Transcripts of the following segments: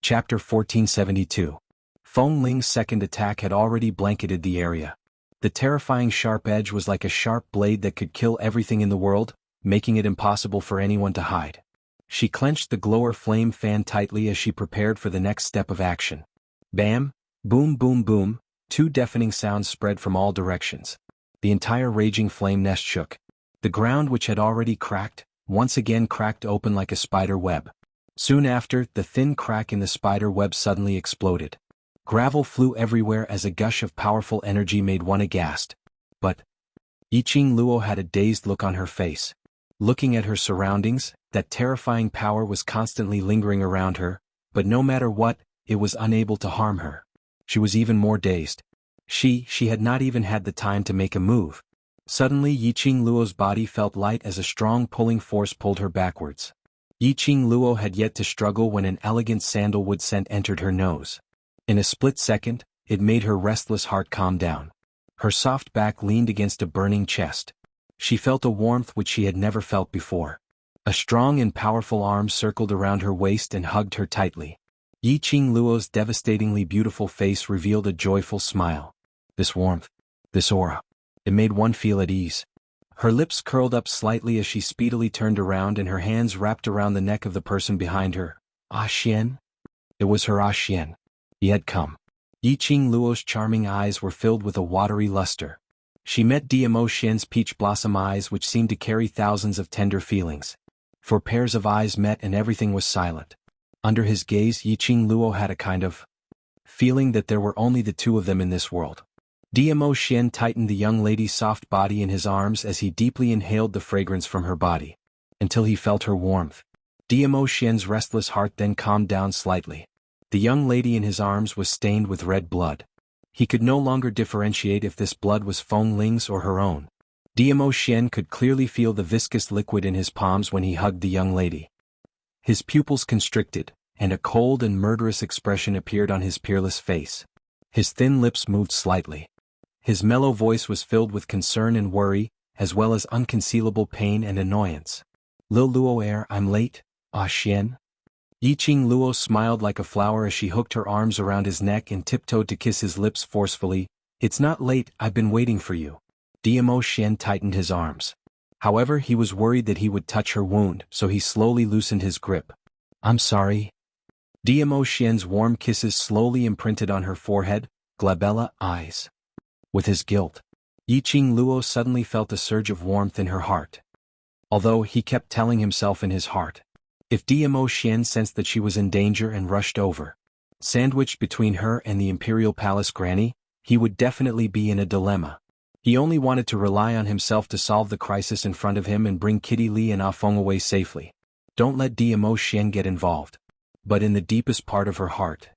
Chapter 1472. Feng Ling's second attack had already blanketed the area. The terrifying sharp edge was like a sharp blade that could kill everything in the world, making it impossible for anyone to hide. She clenched the glower flame fan tightly as she prepared for the next step of action. Bam! Boom boom boom, two deafening sounds spread from all directions. The entire raging flame nest shook. The ground, which had already cracked, once again cracked open like a spider web. Soon after, the thin crack in the spider web suddenly exploded. Gravel flew everywhere as a gush of powerful energy made one aghast. But Yiqing Luo had a dazed look on her face. Looking at her surroundings, that terrifying power was constantly lingering around her, but no matter what, it was unable to harm her. She was even more dazed. She had not even had the time to make a move. Suddenly Yiqing Luo's body felt light as a strong pulling force pulled her backwards. Yiqing Luo had yet to struggle when an elegant sandalwood scent entered her nose. In a split second, it made her restless heart calm down. Her soft back leaned against a burning chest. She felt a warmth which she had never felt before. A strong and powerful arm circled around her waist and hugged her tightly. Yiqing Luo's devastatingly beautiful face revealed a joyful smile. This warmth, this aura, it made one feel at ease. Her lips curled up slightly as she speedily turned around and her hands wrapped around the neck of the person behind her. Ah Xian? It was her Ah Xian. He had come. Yiqing Luo's charming eyes were filled with a watery luster. She met Diamo Xian's peach blossom eyes, which seemed to carry thousands of tender feelings. For pairs of eyes met and everything was silent. Under his gaze, Yiqing Luo had a kind of feeling that there were only the two of them in this world. Diamo Xian tightened the young lady's soft body in his arms as he deeply inhaled the fragrance from her body, until he felt her warmth. Diamo Xian's restless heart then calmed down slightly. The young lady in his arms was stained with red blood. He could no longer differentiate if this blood was Feng Ling's or her own. Diamo Xian could clearly feel the viscous liquid in his palms when he hugged the young lady. His pupils constricted, and a cold and murderous expression appeared on his peerless face. His thin lips moved slightly. His mellow voice was filled with concern and worry, as well as unconcealable pain and annoyance. Lil Luo I'm late, Ah Xian? Yiqing Luo smiled like a flower as she hooked her arms around his neck and tiptoed to kiss his lips forcefully. It's not late, I've been waiting for you. Diamo Xian tightened his arms. However, he was worried that he would touch her wound, so he slowly loosened his grip. I'm sorry. Diamo Xian's warm kisses slowly imprinted on her forehead, glabella eyes. With his guilt, Yiqing Luo suddenly felt a surge of warmth in her heart. Although he kept telling himself in his heart, if Diamo Xian sensed that she was in danger and rushed over, sandwiched between her and the Imperial Palace Granny, he would definitely be in a dilemma. He only wanted to rely on himself to solve the crisis in front of him and bring Kitty Li and Ah Feng away safely. Don't let Diamo Xian get involved. But in the deepest part of her heart,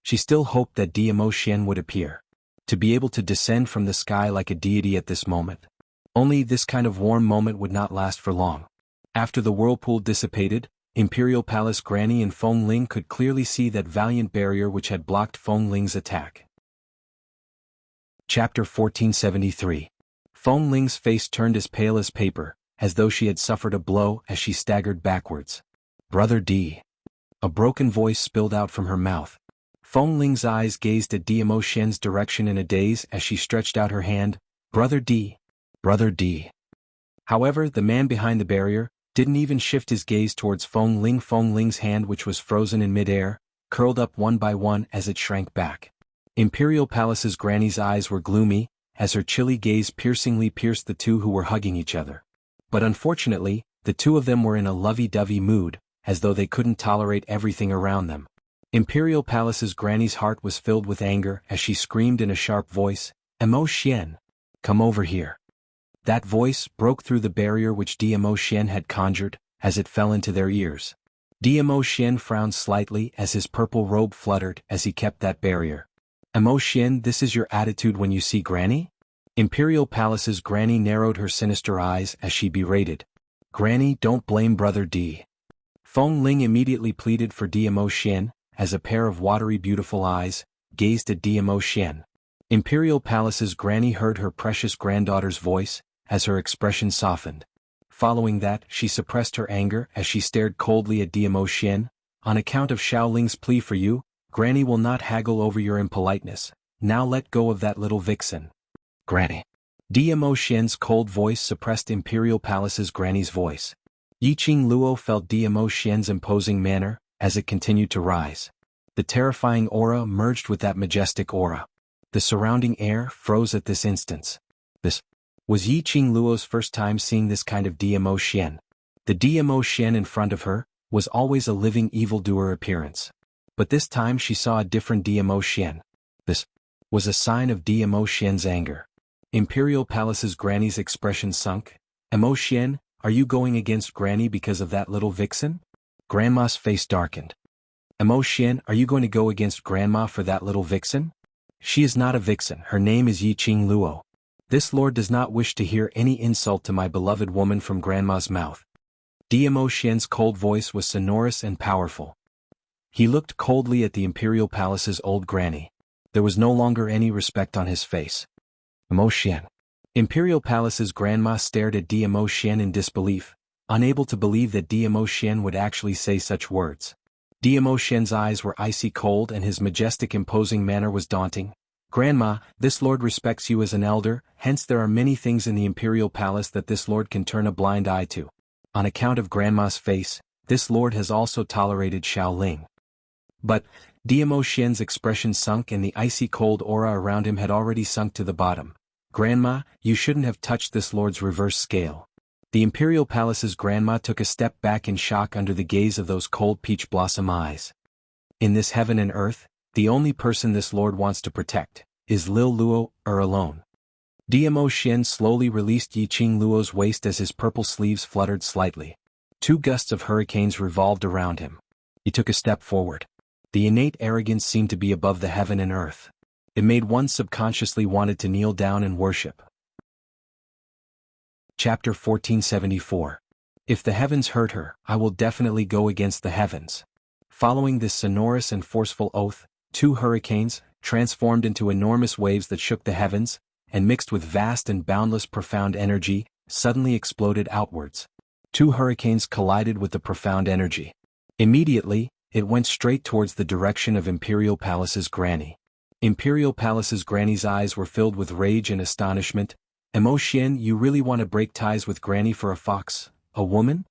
she still hoped that Diamo Xian would appear, to be able to descend from the sky like a deity at this moment. Only this kind of warm moment would not last for long. After the whirlpool dissipated, Imperial Palace Granny and Feng Ling could clearly see that valiant barrier which had blocked Feng Ling's attack. Chapter 1473. Feng Ling's face turned as pale as paper, as though she had suffered a blow as she staggered backwards. Brother D. A broken voice spilled out from her mouth. Feng Ling's eyes gazed at Diamo Xian's direction in a daze as she stretched out her hand. Brother D. Brother D. However, the man behind the barrier didn't even shift his gaze towards Feng Ling. Feng Ling's hand, which was frozen in midair, curled up one by one as it shrank back. Imperial Palace's Granny's eyes were gloomy, as her chilly gaze piercingly pierced the two who were hugging each other. But unfortunately, the two of them were in a lovey-dovey mood, as though they couldn't tolerate everything around them. Imperial Palace's Granny's heart was filled with anger as she screamed in a sharp voice, Amo Xian, come over here. That voice broke through the barrier which Diamo Xian had conjured, as it fell into their ears. Diamo Xian frowned slightly as his purple robe fluttered as he kept that barrier. Amo Xian, this is your attitude when you see Granny? Imperial Palace's Granny narrowed her sinister eyes as she berated. Granny, don't blame Brother D. Feng Ling immediately pleaded for Diamo Xian, as a pair of watery beautiful eyes gazed at Diamo Xian. Imperial Palace's Granny heard her precious granddaughter's voice, as her expression softened. Following that, she suppressed her anger as she stared coldly at Diamo Xian. On account of Xiaoling's plea for you, Granny will not haggle over your impoliteness. Now let go of that little vixen. Granny. Dmo Xian's cold voice suppressed Imperial Palace's Granny's voice. Yiqing Luo felt Dmo Xian's imposing manner as it continued to rise. The terrifying aura merged with that majestic aura. The surrounding air froze at this instance. This was Yiqing Luo's first time seeing this kind of Dmo Xian. The Dmo Xian in front of her was always a living evildoer appearance. But this time she saw a different Dmo Xian. This was a sign of Dmo Xian's anger. Imperial Palace's Granny's expression sunk. Mo Xian, are you going against Granny because of that little vixen? Grandma's face darkened. Mo Xian, are you going to go against Grandma for that little vixen? She is not a vixen, her name is Yiqing Luo. This lord does not wish to hear any insult to my beloved woman from Grandma's mouth. Dmo Xian's cold voice was sonorous and powerful. He looked coldly at the Imperial Palace's old granny. There was no longer any respect on his face. Mo Xian. Imperial Palace's grandma stared at Dmo Xian in disbelief, unable to believe that Dmo Xian would actually say such words. Dmo Xian's eyes were icy cold and his majestic imposing manner was daunting. Grandma, this lord respects you as an elder, hence there are many things in the Imperial Palace that this lord can turn a blind eye to. On account of Grandma's face, this lord has also tolerated Xiaoling. But, Dmo Xian's expression sunk and the icy cold aura around him had already sunk to the bottom. Grandma, you shouldn't have touched this lord's reverse scale. The Imperial Palace's grandma took a step back in shock under the gaze of those cold peach blossom eyes. In this heaven and earth, the only person this lord wants to protect is Lil Luo, alone. Dmo Xian slowly released Yiqing Luo's waist as his purple sleeves fluttered slightly. 2 gusts of hurricanes revolved around him. He took a step forward. The innate arrogance seemed to be above the heaven and earth. It made one subconsciously wanted to kneel down and worship. Chapter 1474. If the heavens hurt her, I will definitely go against the heavens. Following this sonorous and forceful oath, 2 hurricanes, transformed into enormous waves that shook the heavens, and mixed with vast and boundless profound energy, suddenly exploded outwards. 2 hurricanes collided with the profound energy. Immediately, it went straight towards the direction of Imperial Palace's granny. Imperial Palace's granny's eyes were filled with rage and astonishment. Mo Xian, you really want to break ties with Granny for a fox, a woman?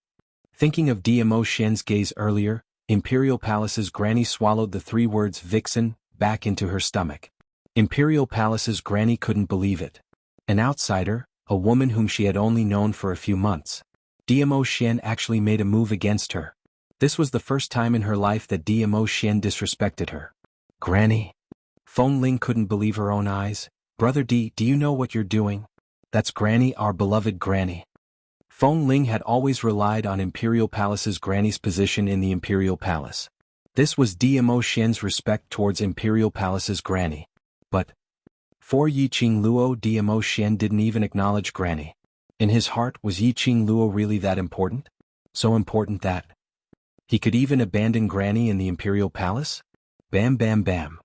Thinking of Dmo Xian's gaze earlier, Imperial Palace's granny swallowed the 3 words vixen back into her stomach. Imperial Palace's granny couldn't believe it. An outsider, a woman whom she had only known for a few months. Dmo Xian actually made a move against her. This was the first time in her life that Dmo Xian disrespected her. Granny? Feng Ling couldn't believe her own eyes. Brother D, do you know what you're doing? That's Granny, our beloved Granny. Feng Ling had always relied on Imperial Palace's granny's position in the Imperial Palace. This was Dmo Xian's respect towards Imperial Palace's granny. But, for Yiqing Luo, Dmo Xian didn't even acknowledge Granny. In his heart, was Yiqing Luo really that important? So important that he could even abandon Granny in the Imperial Palace? Bam bam bam.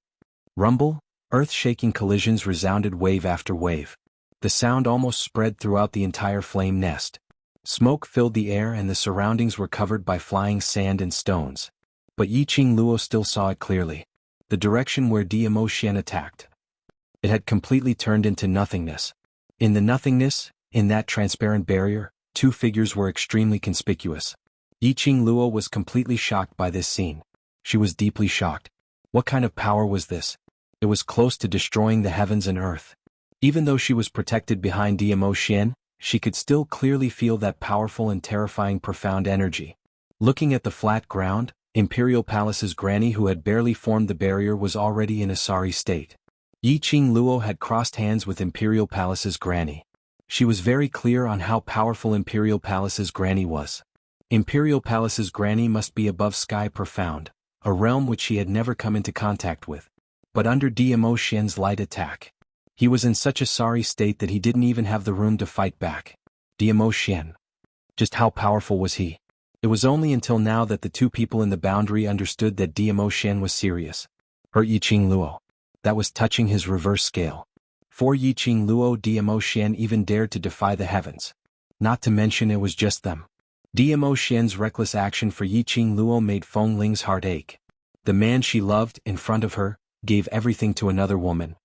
Rumble, earth-shaking collisions resounded wave after wave. The sound almost spread throughout the entire flame nest. Smoke filled the air and the surroundings were covered by flying sand and stones. But Yiqing Luo still saw it clearly. The direction where Dmo Xian attacked. It had completely turned into nothingness. In the nothingness, in that transparent barrier, 2 figures were extremely conspicuous. Yiqing Luo was completely shocked by this scene. She was deeply shocked. What kind of power was this? It was close to destroying the heavens and earth. Even though she was protected behind Dmo Xian, she could still clearly feel that powerful and terrifying profound energy. Looking at the flat ground, Imperial Palace's granny who had barely formed the barrier was already in a sorry state. Yiqing Luo had crossed hands with Imperial Palace's granny. She was very clear on how powerful Imperial Palace's granny was. Imperial Palace's granny must be above sky profound, a realm which she had never come into contact with. But under Dmo Xian's light attack, he was in such a sorry state that he didn't even have the room to fight back. Dmo Xian. Just how powerful was he? It was only until now that the 2 people in the boundary understood that Dmo Xian was serious. Her Yiqing Luo. That was touching his reverse scale. For Yiqing Luo, Dmo Xian even dared to defy the heavens. Not to mention it was just them. Dmo Xian's reckless action for Yiqing Luo made Feng Ling's heart ache. The man she loved, in front of her, gave everything to another woman.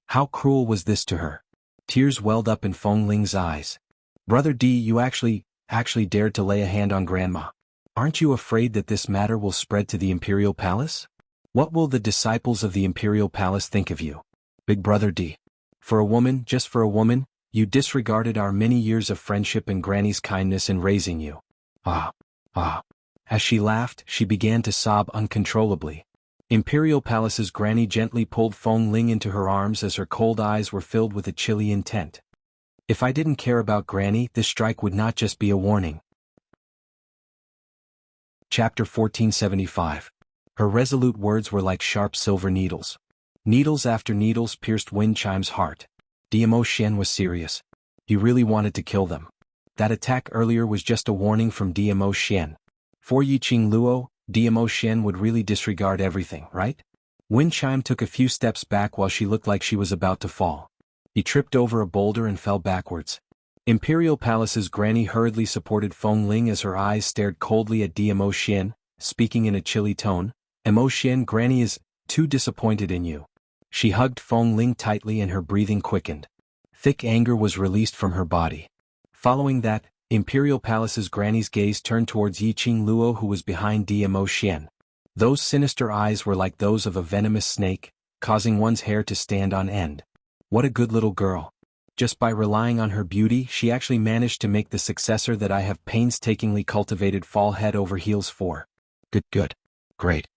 How cruel was this to her? Tears welled up in Feng Ling's eyes. Brother D, you actually dared to lay a hand on Grandma. Aren't you afraid that this matter will spread to the Imperial Palace? What will the disciples of the Imperial Palace think of you? Big Brother D. For a woman, just for a woman, you disregarded our many years of friendship and Granny's kindness in raising you. Ah. As she laughed, she began to sob uncontrollably. Imperial Palace's Granny gently pulled Feng Ling into her arms as her cold eyes were filled with a chilly intent. If I didn't care about Granny, this strike would not just be a warning. Chapter 1475. Her resolute words were like sharp silver needles. Needles after needles pierced Wind Chime's heart. Dmo Xian was serious. He really wanted to kill them. That attack earlier was just a warning from Dmo Xian. For Yiqing Luo, Dmo Xian would really disregard everything, right? Wind Chime took a few steps back while she looked like she was about to fall. He tripped over a boulder and fell backwards. Imperial Palace's Granny hurriedly supported Feng Ling as her eyes stared coldly at Dmo Xian, speaking in a chilly tone. Mo Xian, Granny is too disappointed in you. She hugged Feng Ling tightly and her breathing quickened. Thick anger was released from her body. Following that, Imperial Palace's Granny's gaze turned towards Yiqing Luo, who was behind Dmo Xian. Those sinister eyes were like those of a venomous snake, causing one's hair to stand on end. What a good little girl. Just by relying on her beauty, she actually managed to make the successor that I have painstakingly cultivated fall head over heels for. Good. Great.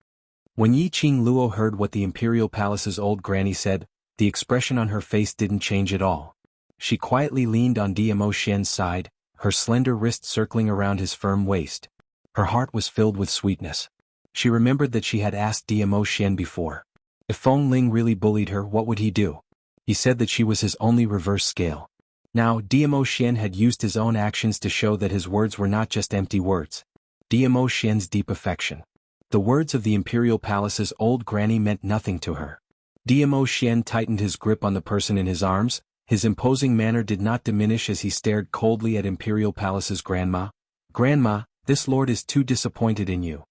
When Yiqing Luo heard what the Imperial Palace's old Granny said, the expression on her face didn't change at all. She quietly leaned on Dmo Xian's side, her slender wrist circling around his firm waist. Her heart was filled with sweetness. She remembered that she had asked Dmo Xian before. If Feng Ling really bullied her, what would he do? He said that she was his only reverse scale. Now, Dmo Xian had used his own actions to show that his words were not just empty words. Dmo Xian's deep affection. The words of the Imperial Palace's old Granny meant nothing to her. Dmo Xian tightened his grip on the person in his arms. His imposing manner did not diminish as he stared coldly at Imperial Palace's Grandma. Grandma, this lord is too disappointed in you.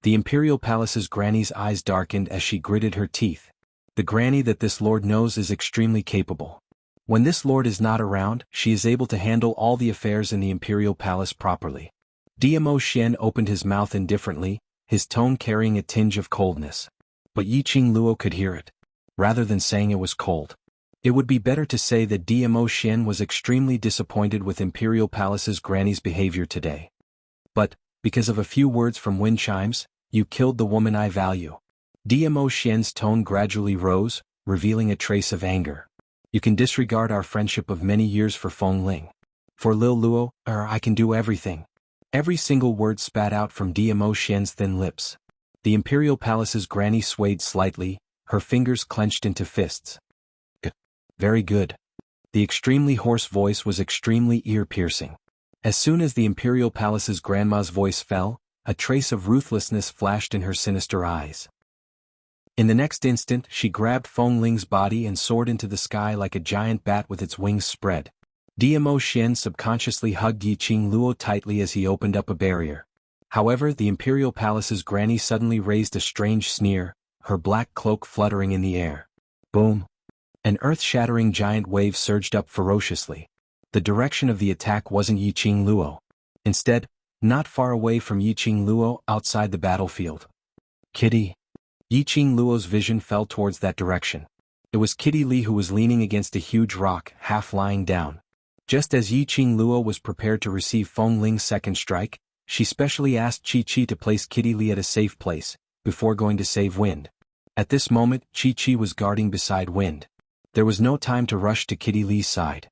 The Imperial Palace's Granny's eyes darkened as she gritted her teeth. The Granny that this lord knows is extremely capable. When this lord is not around, she is able to handle all the affairs in the Imperial Palace properly. Dmo Xian opened his mouth indifferently, his tone carrying a tinge of coldness. But Yiqing Luo could hear it. Rather than saying it was cold, it would be better to say that Dmo Xian was extremely disappointed with Imperial Palace's Granny's behavior today. But, because of a few words from Wind Chimes, you killed the woman I value. Dmo Xian's tone gradually rose, revealing a trace of anger. You can disregard our friendship of many years for Feng Ling. For Lil Luo, I can do everything. Every single word spat out from Dmo Xian's thin lips. The Imperial Palace's Granny swayed slightly, her fingers clenched into fists. Very good. The extremely hoarse voice was extremely ear-piercing. As soon as the Imperial Palace's Grandma's voice fell, a trace of ruthlessness flashed in her sinister eyes. In the next instant, she grabbed Feng Ling's body and soared into the sky like a giant bat with its wings spread. Dmo Xian subconsciously hugged Yiqing Luo tightly as he opened up a barrier. However, the Imperial Palace's Granny suddenly raised a strange sneer, her black cloak fluttering in the air. Boom! An earth-shattering giant wave surged up ferociously. The direction of the attack wasn't Yiqing Luo. Instead, not far away from Yiqing Luo, outside the battlefield. Kitty! Yiqing Luo's vision fell towards that direction. It was Kitty Li who was leaning against a huge rock, half lying down. Just as Yiqing Luo was prepared to receive Feng Ling's second strike, she specially asked Chi to place Kitty Li at a safe place, before going to save Wind. At this moment, Chi was guarding beside Wind. There was no time to rush to Kitty Li's side.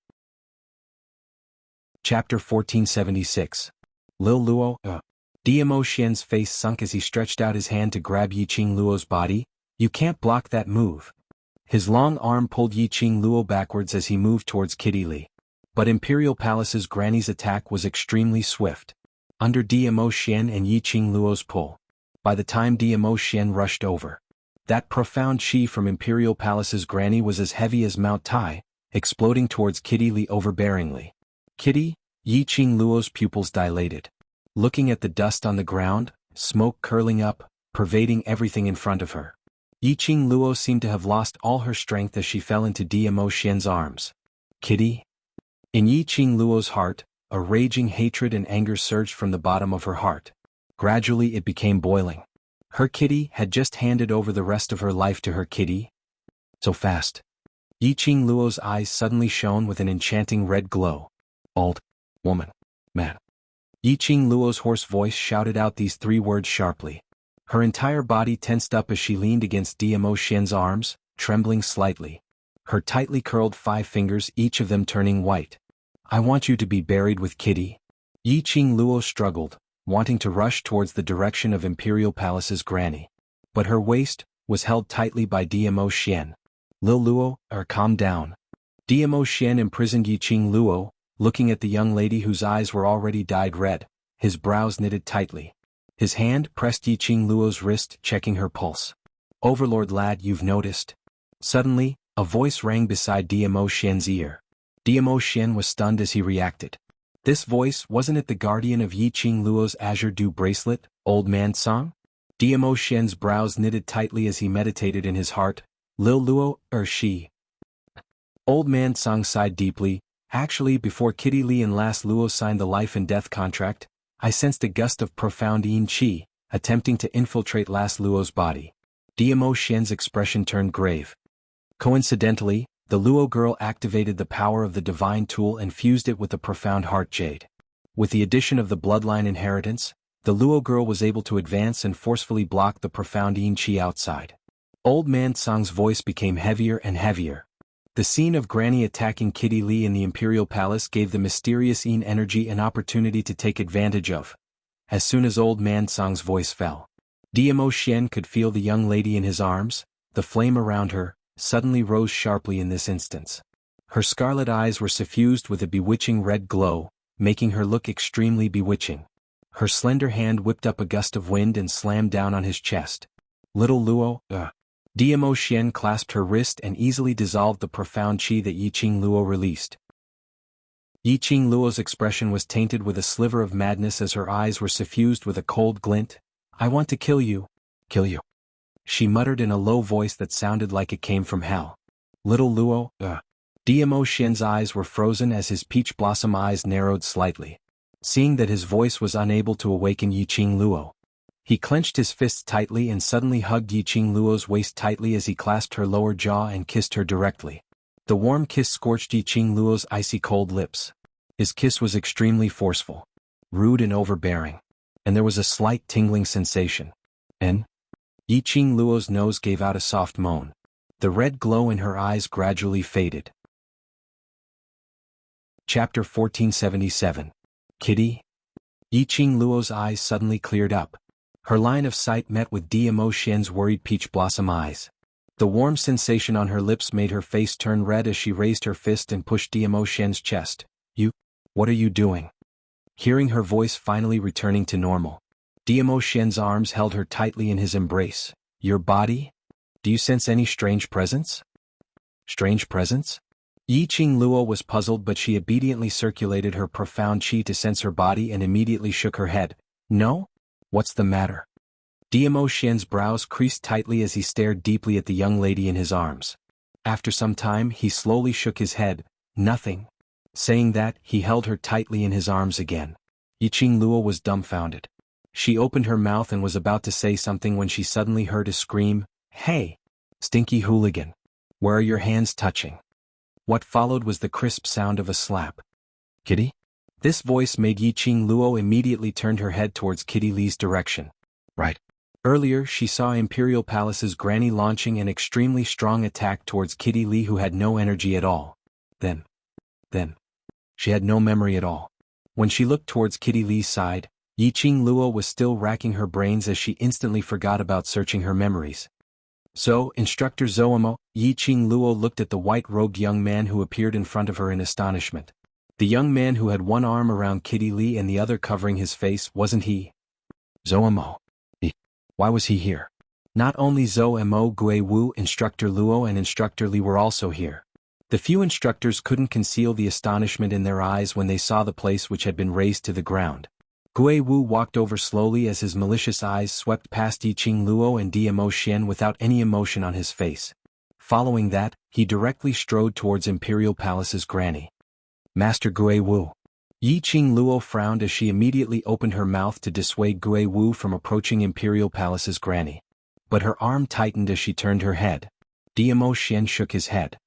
Chapter 1476. Lil Luo, Dmo Xian's face sunk as he stretched out his hand to grab Yiqing Luo's body. You can't block that move. His long arm pulled Yiqing Luo backwards as he moved towards Kitty Li. But Imperial Palace's Granny's attack was extremely swift. Under Dmo Xian and Yiqing Luo's pull. By the time Dmo Xian rushed over, that profound chi from Imperial Palace's Granny was as heavy as Mount Tai, exploding towards Kitty Li overbearingly. Kitty, Yiqing Luo's pupils dilated. Looking at the dust on the ground, smoke curling up, pervading everything in front of her. Yiqing Luo seemed to have lost all her strength as she fell into Diamo Xian's arms. Kitty? In Yiqing Luo's heart, a raging hatred and anger surged from the bottom of her heart. Gradually it became boiling. Her kitty had just handed over the rest of her life to her kitty. So fast. Yiqing Luo's eyes suddenly shone with an enchanting red glow. Old woman. Man. Yiqing Luo's hoarse voice shouted out these 3 words sharply. Her entire body tensed up as she leaned against Diamo Xian's arms, trembling slightly. Her tightly curled 5 fingers, each of them turning white. I want you to be buried with Kitty. Yiqing Luo struggled, wanting to rush towards the direction of Imperial Palace's granny. But her waist was held tightly by Diamo Xian. Lil Luo, calm down. Diamo Xian imprisoned Yiqing Luo, looking at the young lady whose eyes were already dyed red, his brows knitted tightly. His hand pressed Yiqing Luo's wrist, checking her pulse. Overlord lad, you've noticed. Suddenly, a voice rang beside Diamo Xian's ear. Diamo Xian was stunned as he reacted. This voice, wasn't it the guardian of Yiqing Luo's azure dew bracelet, Old Man Song? Diamo Xian's brows knitted tightly as he meditated in his heart. Lil Luo, she. Old Man Song sighed deeply. Actually, before Kitty Li and Las Luo signed the life and death contract, I sensed a gust of profound yin qi, attempting to infiltrate Las Luo's body. Diamo Xian's expression turned grave. Coincidentally, the Luo girl activated the power of the divine tool and fused it with the profound heart jade. With the addition of the bloodline inheritance, the Luo girl was able to advance and forcefully block the profound yin qi outside. Old Man Song's voice became heavier and heavier. The scene of Granny attacking Kitty Li in the Imperial Palace gave the mysterious yin energy an opportunity to take advantage of. As soon as Old Man Song's voice fell, Diamo Xian could feel the young lady in his arms. The flame around her suddenly rose sharply in this instance. Her scarlet eyes were suffused with a bewitching red glow, making her look extremely bewitching. Her slender hand whipped up a gust of wind and slammed down on his chest. Little Luo, Diamo Xian clasped her wrist and easily dissolved the profound qi that Yiqing Luo released. Yiqing Luo's expression was tainted with a sliver of madness as her eyes were suffused with a cold glint. I want to kill you. Kill you. She muttered in a low voice that sounded like it came from hell. Little Luo, Diamo Xian's eyes were frozen as his peach blossom eyes narrowed slightly. Seeing that his voice was unable to awaken Yiqing Luo, he clenched his fists tightly and suddenly hugged Yiqing Luo's waist tightly as he clasped her lower jaw and kissed her directly. The warm kiss scorched Yiqing Luo's icy cold lips. His kiss was extremely forceful, rude and overbearing, and there was a slight tingling sensation. And Yiqing Luo's nose gave out a soft moan. The red glow in her eyes gradually faded. Chapter 1477. Kitty? Yiqing Luo's eyes suddenly cleared up. Her line of sight met with Diamo Xian's worried peach blossom eyes. The warm sensation on her lips made her face turn red as she raised her fist and pushed Diamo Xian's chest. What are you doing? Hearing her voice finally returning to normal, Diamo Xian's arms held her tightly in his embrace. Your body? Do you sense any strange presence? Strange presence? Yiqing Luo was puzzled, but she obediently circulated her profound qi to sense her body and immediately shook her head. No? What's the matter? Diamo Xian's brows creased tightly as he stared deeply at the young lady in his arms. After some time he slowly shook his head. Nothing. Saying that, he held her tightly in his arms again. Yiqing Luo was dumbfounded. She opened her mouth and was about to say something when she suddenly heard a scream. Hey! Stinky hooligan! Where are your hands touching? What followed was the crisp sound of a slap. Kitty? This voice made Yiqing Luo immediately turn her head towards Kitty Li's direction. Right. Earlier she saw Imperial Palace's granny launching an extremely strong attack towards Kitty Li, who had no energy at all. Then, she had no memory at all. When she looked towards Kitty Li's side, Yiqing Luo was still racking her brains as she instantly forgot about searching her memories. So, Instructor Zoamo, Yiqing Luo looked at the white-robed young man who appeared in front of her in astonishment. The young man who had one arm around Kitty Li and the other covering his face, wasn't he? Zoamo. Why was he here? Not only Zoamo Gui Wu, Instructor Luo and Instructor Li were also here. The few instructors couldn't conceal the astonishment in their eyes when they saw the place which had been razed to the ground. Gui Wu walked over slowly as his malicious eyes swept past Yiqing Luo and Diamo Xian without any emotion on his face. Following that, he directly strode towards Imperial Palace's granny. Master Gui Wu. Yiqing Luo frowned as she immediately opened her mouth to dissuade Gui Wu from approaching Imperial Palace's granny. But her arm tightened as she turned her head. Diamo Xian shook his head.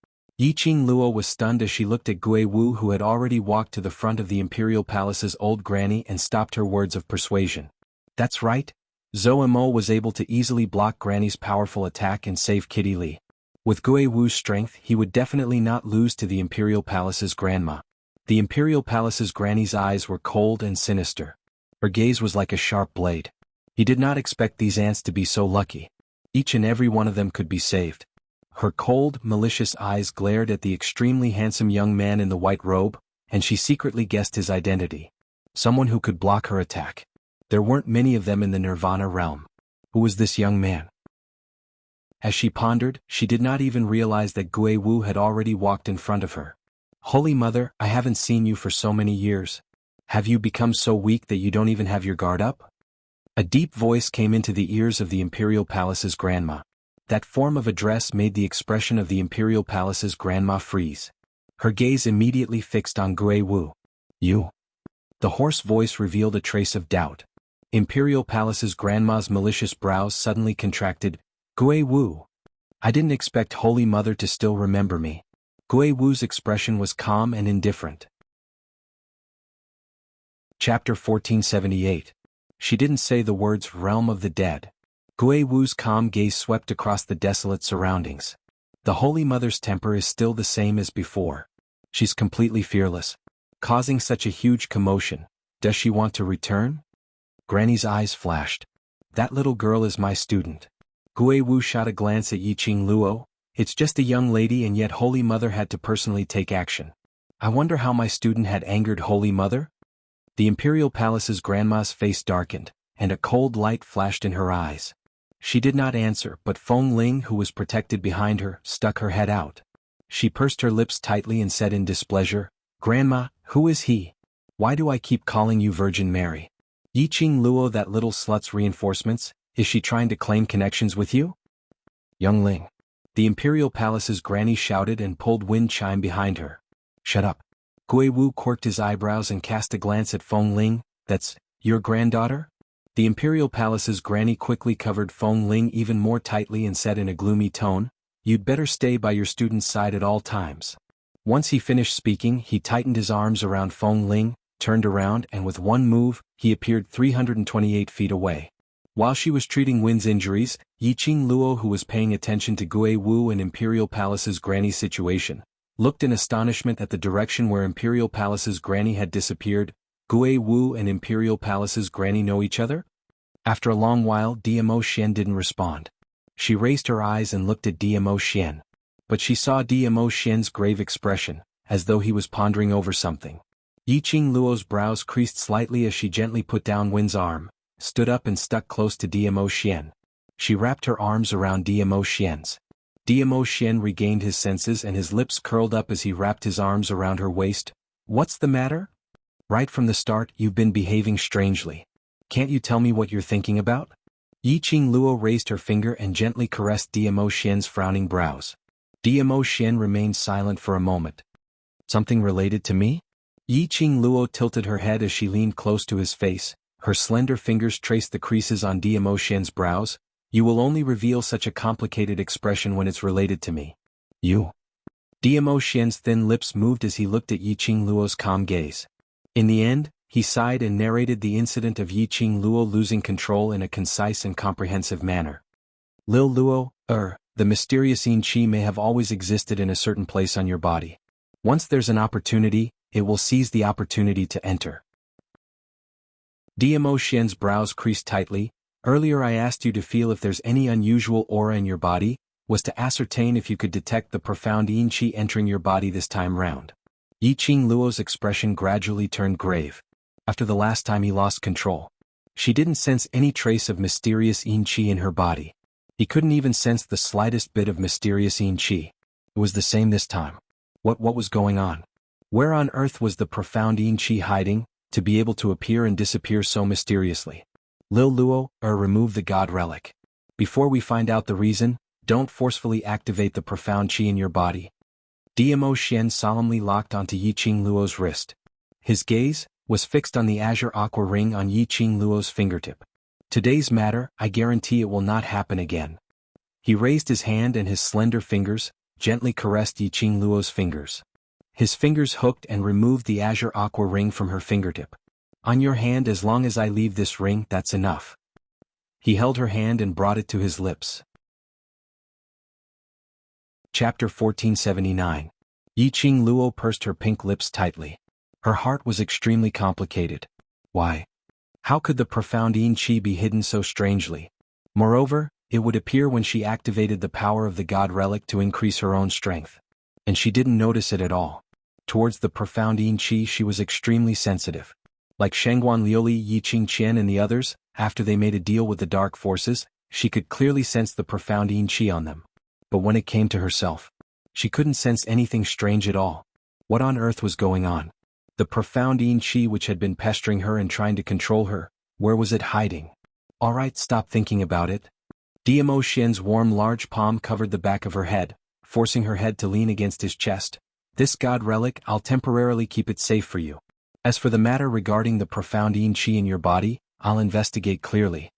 Yiqing Luo was stunned as she looked at Gui Wu, who had already walked to the front of the Imperial Palace's old granny and stopped her words of persuasion. That's right. Zhou Mo was able to easily block Granny's powerful attack and save Kitty Li. With Gui Wu's strength, he would definitely not lose to the Imperial Palace's grandma. The Imperial Palace's granny's eyes were cold and sinister. Her gaze was like a sharp blade. He did not expect these ants to be so lucky. Each and every one of them could be saved. Her cold, malicious eyes glared at the extremely handsome young man in the white robe, and she secretly guessed his identity. Someone who could block her attack. There weren't many of them in the Nirvana realm. Who was this young man? As she pondered, she did not even realize that Gui Wu had already walked in front of her. Holy Mother, I haven't seen you for so many years. Have you become so weak that you don't even have your guard up? A deep voice came into the ears of the Imperial Palace's grandma. That form of address made the expression of the Imperial Palace's grandma freeze. Her gaze immediately fixed on Gui Wu. You? The hoarse voice revealed a trace of doubt. Imperial Palace's grandma's malicious brows suddenly contracted. Gui Wu. I didn't expect Holy Mother to still remember me. Gui Wu's expression was calm and indifferent. Chapter 1478. She didn't say the words realm of the dead. Gui Wu's calm gaze swept across the desolate surroundings. The Holy Mother's temper is still the same as before. She's completely fearless. Causing such a huge commotion. Does she want to return? Granny's eyes flashed. That little girl is my student. Gui Wu shot a glance at Yiqing Luo. It's just a young lady, and yet Holy Mother had to personally take action. I wonder how my student had angered Holy Mother? The Imperial Palace's grandma's face darkened, and a cold light flashed in her eyes. She did not answer, but Feng Ling, who was protected behind her, stuck her head out. She pursed her lips tightly and said in displeasure, Grandma, who is he? Why do I keep calling you Virgin Mary? Yiqing Luo, that little slut's reinforcements, is she trying to claim connections with you? Young Ling. The Imperial Palace's granny shouted and pulled wind chime behind her. Shut up. Gui Wu quirked his eyebrows and cast a glance at Feng Ling. That's your granddaughter? The Imperial Palace's granny quickly covered Feng Ling even more tightly and said in a gloomy tone, You'd better stay by your student's side at all times. Once he finished speaking, he tightened his arms around Feng Ling, turned around, and with one move, he appeared 328 feet away. While she was treating Win's injuries, Yiqing Luo, who was paying attention to Gui Wu and Imperial Palace's granny's situation, looked in astonishment at the direction where Imperial Palace's granny had disappeared. Gui Wu and Imperial Palace's granny know each other? After a long while, Diamo Xian didn't respond. She raised her eyes and looked at Diamo Xian. But she saw Diamo Xian's grave expression, as though he was pondering over something. Yiqing Luo's brows creased slightly as she gently put down Win's arm, stood up and stuck close to Diamo Xian. She wrapped her arms around Diamo Xian's. Diamo Xian regained his senses and his lips curled up as he wrapped his arms around her waist. What's the matter? Right from the start, you've been behaving strangely. Can't you tell me what you're thinking about? Yiqing Luo raised her finger and gently caressed Diamo Xian's frowning brows. Diamo Xian remained silent for a moment. Something related to me? Yiqing Luo tilted her head as she leaned close to his face. Her slender fingers traced the creases on Diamo Xian's brows. You will only reveal such a complicated expression when it's related to me. You. Diamo Xian's thin lips moved as he looked at Yiqing Luo's calm gaze. In the end, he sighed and narrated the incident of Yiqing Luo losing control in a concise and comprehensive manner. Lil Luo, the mysterious Yin Qi may have always existed in a certain place on your body. Once there's an opportunity, it will seize the opportunity to enter. Diamo Xian's brows creased tightly. Earlier I asked you to feel if there's any unusual aura in your body, was to ascertain if you could detect the profound Yin Qi entering your body this time round. Yiqing Luo's expression gradually turned grave. After the last time he lost control, she didn't sense any trace of mysterious Yin Qi in her body. He couldn't even sense the slightest bit of mysterious Yin Qi. It was the same this time. What was going on? Where on earth was the profound Yin Qi hiding, to be able to appear and disappear so mysteriously? Lil Luo, remove the god relic. Before we find out the reason, don't forcefully activate the profound Qi in your body. Dmo Xian solemnly locked onto Yiqing Luo's wrist. His gaze was fixed on the azure aqua ring on Yiqing Luo's fingertip. Today's matter, I guarantee it will not happen again. He raised his hand and his slender fingers gently caressed Yiqing Luo's fingers. His fingers hooked and removed the azure aqua ring from her fingertip. On your hand, as long as I leave this ring, that's enough. He held her hand and brought it to his lips. Chapter 1479. Yiqing Luo pursed her pink lips tightly. Her heart was extremely complicated. Why? How could the profound Yin Qi be hidden so strangely? Moreover, it would appear when she activated the power of the god relic to increase her own strength. And she didn't notice it at all. Towards the profound Yin Qi she was extremely sensitive. Like Xuanhuan Liuli, Yiqing Qian and the others, after they made a deal with the dark forces, she could clearly sense the profound Yin Qi on them. But when it came to herself, she couldn't sense anything strange at all. What on earth was going on? The profound Yin Qi which had been pestering her and trying to control her, where was it hiding? Alright, stop thinking about it. Dmo Xian's warm large palm covered the back of her head, forcing her head to lean against his chest. This god relic, I'll temporarily keep it safe for you. As for the matter regarding the profound Yin Qi in your body, I'll investigate clearly.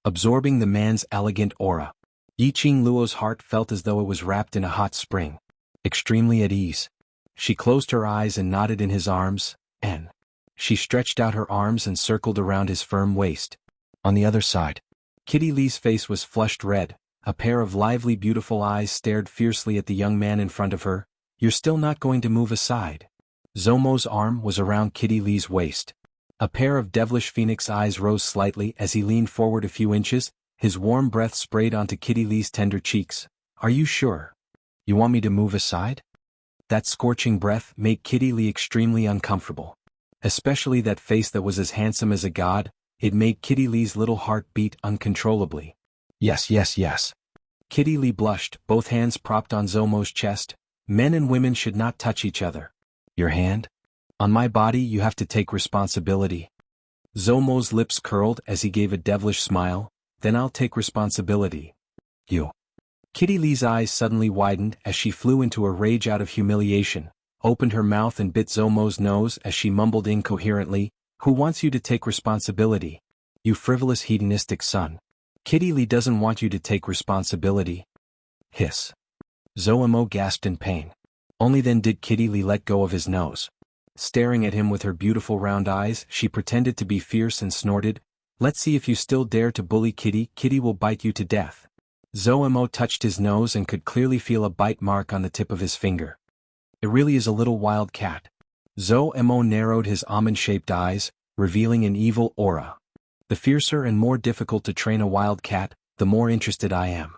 Absorbing the man's elegant aura, Yiqing Luo's heart felt as though it was wrapped in a hot spring. Extremely at ease. She closed her eyes and nodded in his arms, and she stretched out her arms and circled around his firm waist. On the other side, Kitty Lee's face was flushed red. A pair of lively beautiful eyes stared fiercely at the young man in front of her. You're still not going to move aside? Zomo's arm was around Kitty Lee's waist. A pair of devilish phoenix eyes rose slightly as he leaned forward a few inches. His warm breath sprayed onto Kitty Lee's tender cheeks. Are you sure? You want me to move aside? That scorching breath made Kitty Lee extremely uncomfortable. Especially that face that was as handsome as a god. It made Kitty Lee's little heart beat uncontrollably. Yes. Kitty Lee blushed, both hands propped on Zomo's chest. Men and women should not touch each other. Your hand? On my body you have to take responsibility. Zomo's lips curled as he gave a devilish smile. Then I'll take responsibility. You. Kitty Lee's eyes suddenly widened as she flew into a rage out of humiliation, opened her mouth and bit Zomo's nose as she mumbled incoherently, Who wants you to take responsibility? You frivolous hedonistic son. Kitty Lee doesn't want you to take responsibility. Hiss. Zomo gasped in pain. Only then did Kitty Lee let go of his nose. Staring at him with her beautiful round eyes, she pretended to be fierce and snorted, Let's see if you still dare to bully Kitty. Kitty will bite you to death. Zomo touched his nose and could clearly feel a bite mark on the tip of his finger. It really is a little wild cat. Zomo narrowed his almond-shaped eyes, revealing an evil aura. The fiercer and more difficult to train a wild cat, the more interested I am.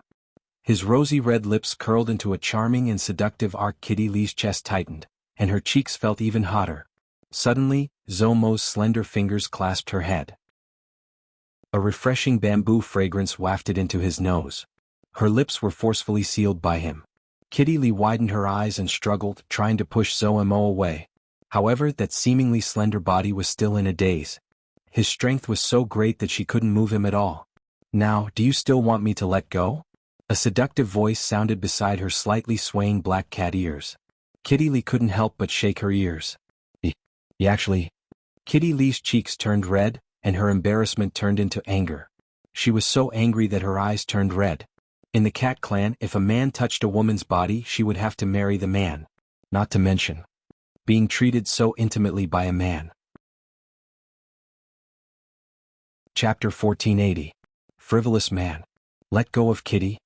His rosy red lips curled into a charming and seductive arc. Kitty Lee's chest tightened, and her cheeks felt even hotter. Suddenly, Zomo's slender fingers clasped her head. A refreshing bamboo fragrance wafted into his nose. Her lips were forcefully sealed by him. Kitty Lee widened her eyes and struggled, trying to push Zomo away. However, that seemingly slender body was still in a daze. His strength was so great that she couldn't move him at all. Now, do you still want me to let go? A seductive voice sounded beside her slightly swaying black cat ears. Kitty Lee couldn't help but shake her ears. Actually. Kitty Lee's cheeks turned red, and her embarrassment turned into anger. She was so angry that her eyes turned red. In the cat clan, if a man touched a woman's body, she would have to marry the man. Not to mention being treated so intimately by a man. Chapter 1480. Frivolous man. Let go of Kitty.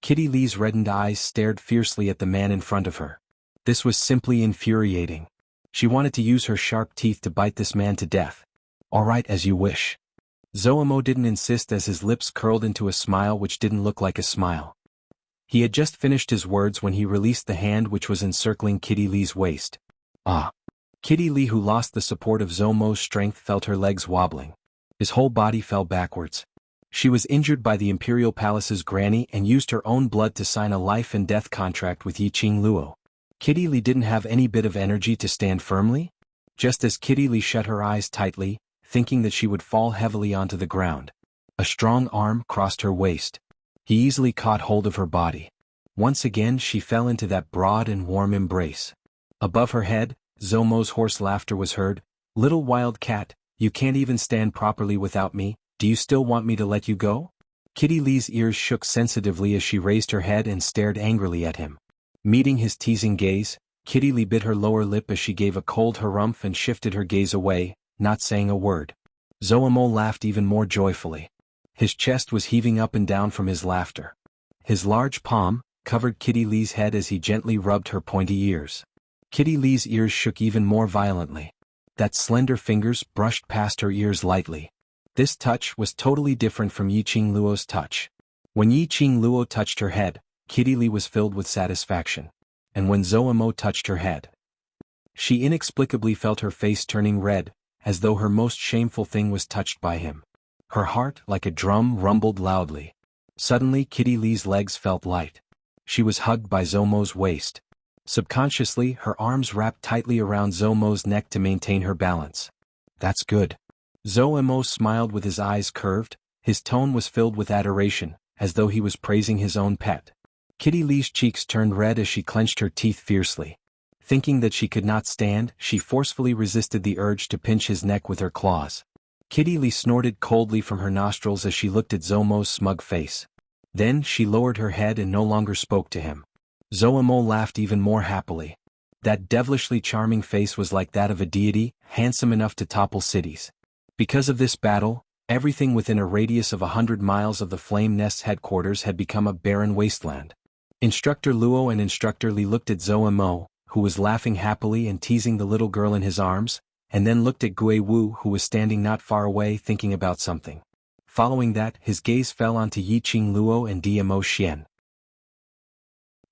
Kitty Lee's reddened eyes stared fiercely at the man in front of her. This was simply infuriating. She wanted to use her sharp teeth to bite this man to death. All right, as you wish. Zomo didn't insist as his lips curled into a smile which didn't look like a smile. He had just finished his words when he released the hand which was encircling Kitty Lee's waist. Kitty Lee, who lost the support of Zomo's strength, felt her legs wobbling. His whole body fell backwards. She was injured by the Imperial Palace's granny and used her own blood to sign a life and death contract with Yiqing Luo. Kitty Lee didn't have any bit of energy to stand firmly? Just as Kitty Lee shut her eyes tightly, thinking that she would fall heavily onto the ground, a strong arm crossed her waist. He easily caught hold of her body. Once again she fell into that broad and warm embrace. Above her head, Zomo's hoarse laughter was heard. "Little wild cat, you can't even stand properly without me, do you still want me to let you go?" Kitty Lee's ears shook sensitively as she raised her head and stared angrily at him. Meeting his teasing gaze, Kitty Lee bit her lower lip as she gave a cold harumph and shifted her gaze away, not saying a word. Zomo laughed even more joyfully. His chest was heaving up and down from his laughter. His large palm covered Kitty Lee's head as he gently rubbed her pointy ears. Kitty Lee's ears shook even more violently. That slender fingers brushed past her ears lightly. This touch was totally different from Yiqing Luo's touch. When Yiqing Luo touched her head, Kitty Lee was filled with satisfaction. And when Zomo touched her head, she inexplicably felt her face turning red, as though her most shameful thing was touched by him. Her heart, like a drum, rumbled loudly. Suddenly Kitty Lee's legs felt light. She was hugged by Zomo's waist. Subconsciously, her arms wrapped tightly around Zomo's neck to maintain her balance. "That's good." Zomo smiled with his eyes curved. His tone was filled with adoration, as though he was praising his own pet. Kitty Lee's cheeks turned red as she clenched her teeth fiercely. Thinking that she could not stand, she forcefully resisted the urge to pinch his neck with her claws. Kitty Lee snorted coldly from her nostrils as she looked at Zomo's smug face. Then she lowered her head and no longer spoke to him. Zomo laughed even more happily. That devilishly charming face was like that of a deity, handsome enough to topple cities. Because of this battle, everything within a radius of 100 miles of the Flame Nest's headquarters had become a barren wasteland. Instructor Luo and Instructor Li looked at Zomo, who was laughing happily and teasing the little girl in his arms, and then looked at Gui Wu, who was standing not far away thinking about something. Following that, his gaze fell onto Yiqing Luo and Dmo Xian.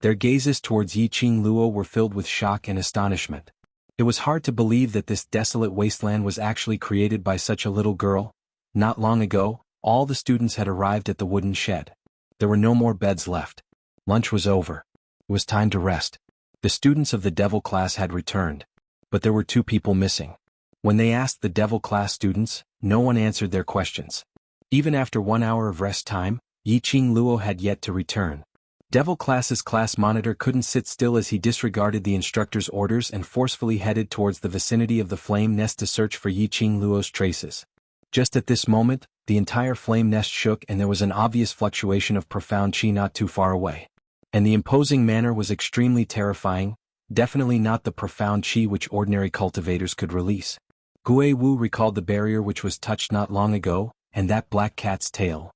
Their gazes towards Yiqing Luo were filled with shock and astonishment. It was hard to believe that this desolate wasteland was actually created by such a little girl. Not long ago, all the students had arrived at the wooden shed. There were no more beds left. Lunch was over. It was time to rest. The students of the Devil class had returned. But there were 2 people missing. When they asked the Devil class students, no one answered their questions. Even after 1 hour of rest time, Yiqing Luo had yet to return. Devil class's class monitor couldn't sit still as he disregarded the instructor's orders and forcefully headed towards the vicinity of the Flame Nest to search for Yiqing Luo's traces. Just at this moment, the entire Flame Nest shook and there was an obvious fluctuation of profound qi not too far away. And the imposing manner was extremely terrifying, definitely not the profound qi which ordinary cultivators could release. Gui Wu recalled the barrier which was touched not long ago, and that black cat's tail.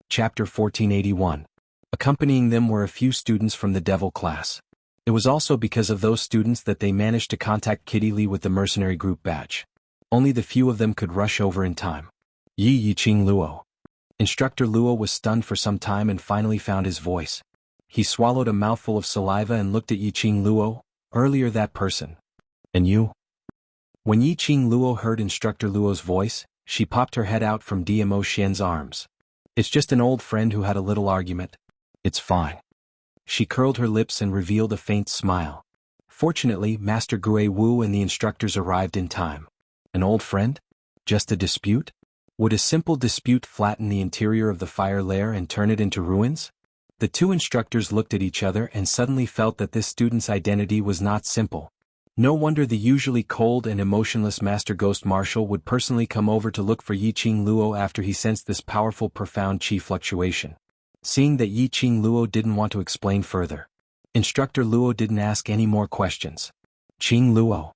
Chapter 1481. Accompanying them were a few students from the Devil class. It was also because of those students that they managed to contact Kitty Lee with the mercenary group badge. Only the few of them could rush over in time. Yiqing Luo. Instructor Luo was stunned for some time and finally found his voice. He swallowed a mouthful of saliva and looked at Yiqing Luo. "Earlier that person. And you?" When Yiqing Luo heard Instructor Luo's voice, she popped her head out from Dmo Xian's arms. "It's just an old friend who had a little argument. It's fine." She curled her lips and revealed a faint smile. Fortunately, Master Gui Wu and the instructors arrived in time. An old friend? Just a dispute? Would a simple dispute flatten the interior of the fire lair and turn it into ruins? The 2 instructors looked at each other and suddenly felt that this student's identity was not simple. No wonder the usually cold and emotionless Master Ghost Marshal would personally come over to look for Yiqing Luo after he sensed this powerful profound qi fluctuation. Seeing that Yiqing Luo didn't want to explain further, Instructor Luo didn't ask any more questions. "Qing Luo."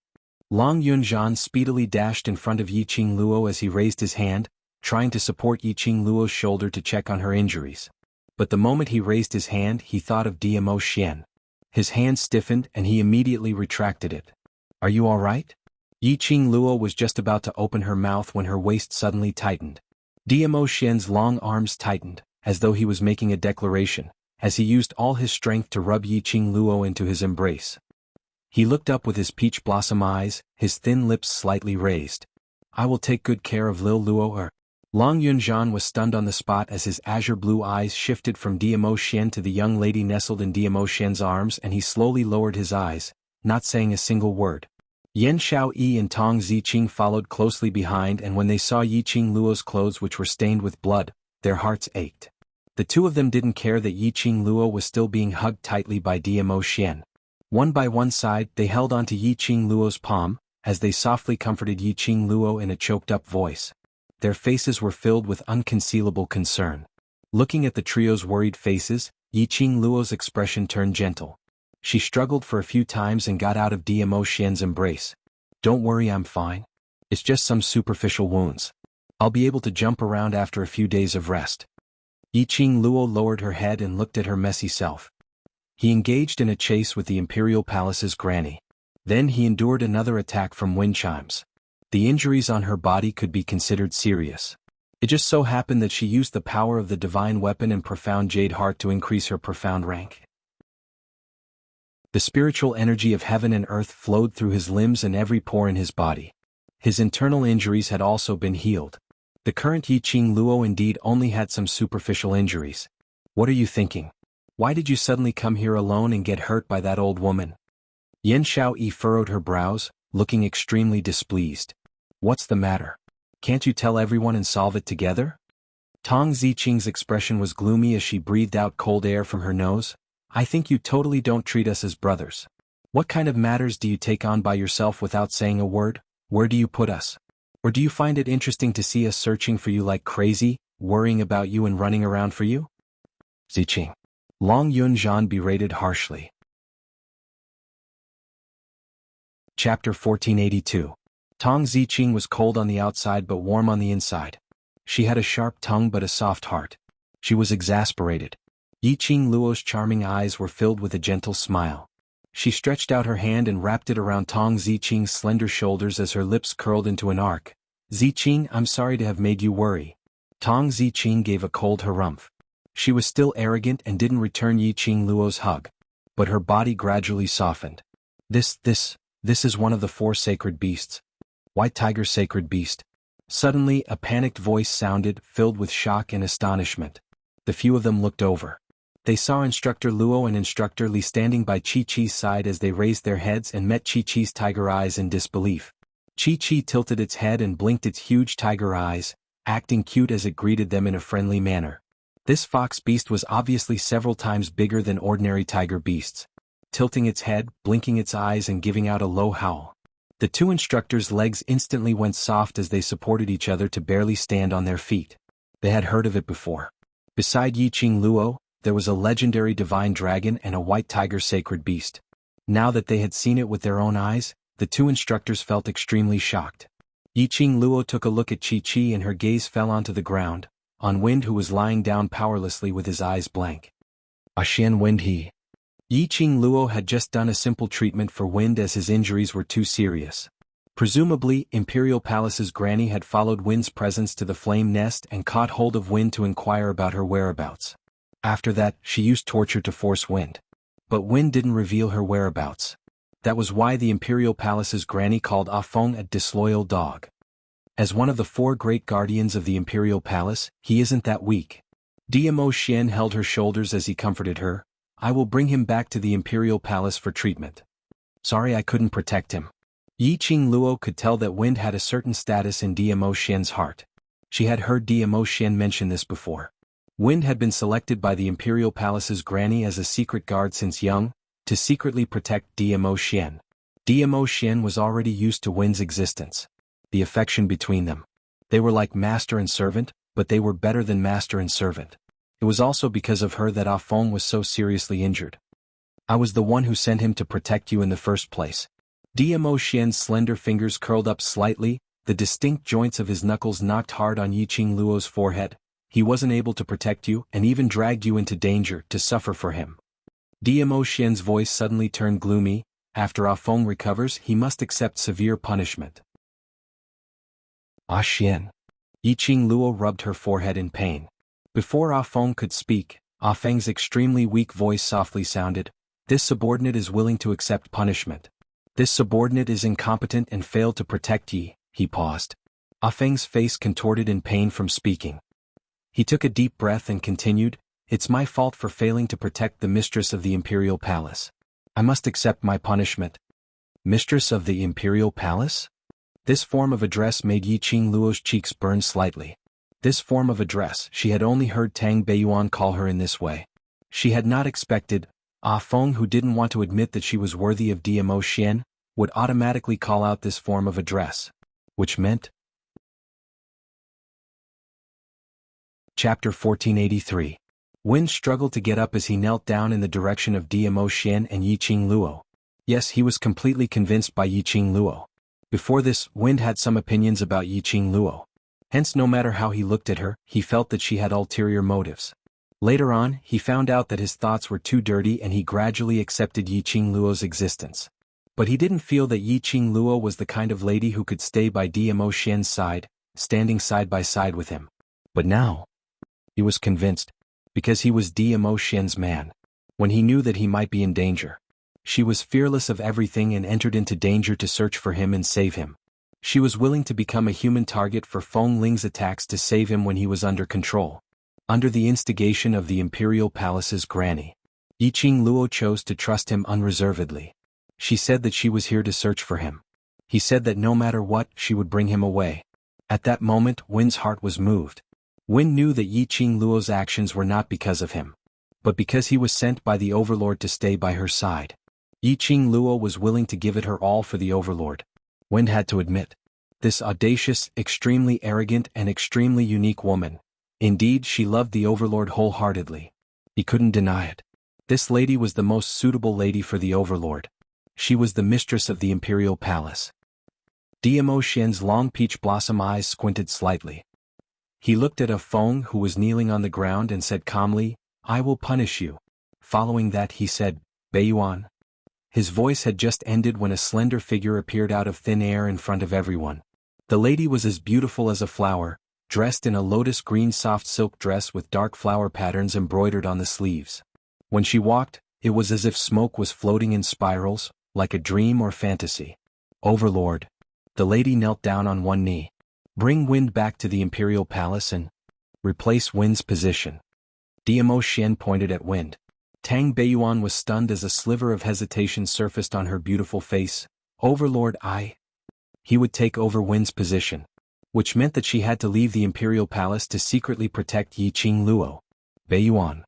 Long Yunzhan speedily dashed in front of Yiqing Luo as he raised his hand, trying to support Yiqing Luo's shoulder to check on her injuries. But the moment he raised his hand, he thought of Dmo Xian. His hand stiffened and he immediately retracted it. "Are you all right?" Yiqing Luo was just about to open her mouth when her waist suddenly tightened. Dmo Xian's long arms tightened, as though he was making a declaration, as he used all his strength to rub Yiqing Luo into his embrace. He looked up with his peach blossom eyes, his thin lips slightly raised. "I will take good care of Lil Luo Long Yunjian was stunned on the spot as his azure blue eyes shifted from Diamo Xian to the young lady nestled in Diamo Xian's arms, and he slowly lowered his eyes, not saying a single word. Yan Xiaoyi and Tong Ziqing followed closely behind, and when they saw Yiqing Luo's clothes which were stained with blood, their hearts ached. The two of them didn't care that Yiqing Luo was still being hugged tightly by Diamo Xian. One by one side, they held onto Yiqing Luo's palm, as they softly comforted Yiqing Luo in a choked-up voice. Their faces were filled with unconcealable concern. Looking at the trio's worried faces, Yiqing Luo's expression turned gentle. She struggled for a few times and got out of Diamo Xian's embrace. "Don't worry, I'm fine. It's just some superficial wounds. I'll be able to jump around after a few days of rest." Yiqing Luo lowered her head and looked at her messy self. He engaged in a chase with the Imperial Palace's granny. Then he endured another attack from wind chimes. The injuries on her body could be considered serious. It just so happened that she used the power of the divine weapon and profound jade heart to increase her profound rank. The spiritual energy of heaven and earth flowed through his limbs and every pore in his body. His internal injuries had also been healed. The current Yiqing Luo indeed only had some superficial injuries. "What are you thinking? Why did you suddenly come here alone and get hurt by that old woman?" Yan Xiaoyi furrowed her brows, looking extremely displeased. "What's the matter? Can't you tell everyone and solve it together?" Tong Ziqing's expression was gloomy as she breathed out cold air from her nose. "I think you totally don't treat us as brothers. What kind of matters do you take on by yourself without saying a word? Where do you put us? Or do you find it interesting to see us searching for you like crazy, worrying about you and running around for you?" Ziqing. Long Yunjian berated harshly. Chapter 1482. Tong Ziqing was cold on the outside but warm on the inside. She had a sharp tongue but a soft heart. She was exasperated. Yiqing Luo's charming eyes were filled with a gentle smile. She stretched out her hand and wrapped it around Tong Ziqing's slender shoulders as her lips curled into an arc. "Ziqing, I'm sorry to have made you worry." Tong Ziqing gave a cold harumph. She was still arrogant and didn't return Yiqing Luo's hug. But her body gradually softened. This is one of the 4 sacred beasts. White tiger sacred beast. Suddenly, a panicked voice sounded, filled with shock and astonishment. The few of them looked over. They saw Instructor Luo and Instructor Li standing by Chi-Chi's side as they raised their heads and met Chi-Chi's tiger eyes in disbelief. Chi-Chi tilted its head and blinked its huge tiger eyes, acting cute as it greeted them in a friendly manner. This fox beast was obviously several times bigger than ordinary tiger beasts. Tilting its head, blinking its eyes and giving out a low howl. The 2 instructors' legs instantly went soft as they supported each other to barely stand on their feet. They had heard of it before. Beside Yiqing Luo, there was a legendary divine dragon and a white tiger sacred beast. Now that they had seen it with their own eyes, the 2 instructors felt extremely shocked. Yiqing Luo took a look at Chi-Chi and her gaze fell onto the ground, on Wind, who was lying down powerlessly with his eyes blank. "Xian Wind he." Yiqing Luo had just done a simple treatment for Wind as his injuries were too serious. Presumably, Imperial Palace's granny had followed Wind's presence to the flame nest and caught hold of Wind to inquire about her whereabouts. After that, she used torture to force Wind. But Wind didn't reveal her whereabouts. That was why the Imperial Palace's granny called Ah Feng a disloyal dog. As one of the 4 great guardians of the Imperial Palace, he isn't that weak. Diamo Xian held her shoulders as he comforted her. "I will bring him back to the Imperial Palace for treatment. Sorry I couldn't protect him." Yiqing Luo could tell that Wind had a certain status in Diamo Xian's heart. She had heard Diamo Xian mention this before. Wind had been selected by the Imperial Palace's granny as a secret guard since young, to secretly protect Diamo Xian. Diamo Xian was already used to Wind's existence. The affection between them. They were like master and servant, but they were better than master and servant. It was also because of her that Ah Feng was so seriously injured. "I was the one who sent him to protect you in the first place." Diamo Xian's slender fingers curled up slightly, the distinct joints of his knuckles knocked hard on Yiqing Luo's forehead. "He wasn't able to protect you and even dragged you into danger to suffer for him." Diamo Xian's voice suddenly turned gloomy. After Ah Feng recovers, he must accept severe punishment. "Ah Xian." Yiqing Luo rubbed her forehead in pain. Before Ah Feng could speak, Ah Feng's extremely weak voice softly sounded. "This subordinate is willing to accept punishment. This subordinate is incompetent and failed to protect ye." He paused. Ah Feng's face contorted in pain from speaking. He took a deep breath and continued, "It's my fault for failing to protect the mistress of the imperial palace. I must accept my punishment." Mistress of the imperial palace? This form of address made Yiqing Luo's cheeks burn slightly. This form of address, she had only heard Tang Beiyuan call her in this way. She had not expected, Ah Feng, who didn't want to admit that she was worthy of Dmo Xian, would automatically call out this form of address. Which meant? Chapter 1483. Wind struggled to get up as he knelt down in the direction of Dmo Xian and Yiqing Luo. Yes, he was completely convinced by Yiqing Luo. Before this, Wind had some opinions about Yiqing Luo. Hence, no matter how he looked at her, he felt that she had ulterior motives. Later on, he found out that his thoughts were too dirty and he gradually accepted Yiqing Luo's existence. But he didn't feel that Yiqing Luo was the kind of lady who could stay by Dmo Xian's side, standing side by side with him. But now, he was convinced, because he was Dmo Xian's man. When he knew that he might be in danger, she was fearless of everything and entered into danger to search for him and save him. She was willing to become a human target for Feng Ling's attacks to save him when he was under control. Under the instigation of the Imperial Palace's granny, Yiqing Luo chose to trust him unreservedly. She said that she was here to search for him. He said that no matter what, she would bring him away. At that moment, Win's heart was moved. Win knew that Yiqing Luo's actions were not because of him, but because he was sent by the Overlord to stay by her side. Yiqing Luo was willing to give it her all for the Overlord. Wind had to admit, this audacious, extremely arrogant and extremely unique woman. Indeed, she loved the Overlord wholeheartedly. He couldn't deny it. This lady was the most suitable lady for the Overlord. She was the mistress of the Imperial Palace. Dmo Xian's long peach blossom eyes squinted slightly. He looked at Ah Feng, who was kneeling on the ground, and said calmly, "I will punish you." Following that he said, "Beiyuan." His voice had just ended when a slender figure appeared out of thin air in front of everyone. The lady was as beautiful as a flower, dressed in a lotus green soft silk dress with dark flower patterns embroidered on the sleeves. When she walked, it was as if smoke was floating in spirals, like a dream or fantasy. "Overlord." The lady knelt down on one knee. "Bring Wind back to the Imperial Palace and replace Wind's position." Dmo Xian pointed at Wind. Tang Beiyuan was stunned as a sliver of hesitation surfaced on her beautiful face. "Overlord, He would take over Wind's position. Which meant that she had to leave the Imperial Palace to secretly protect Yiqing Luo. Beiyuan.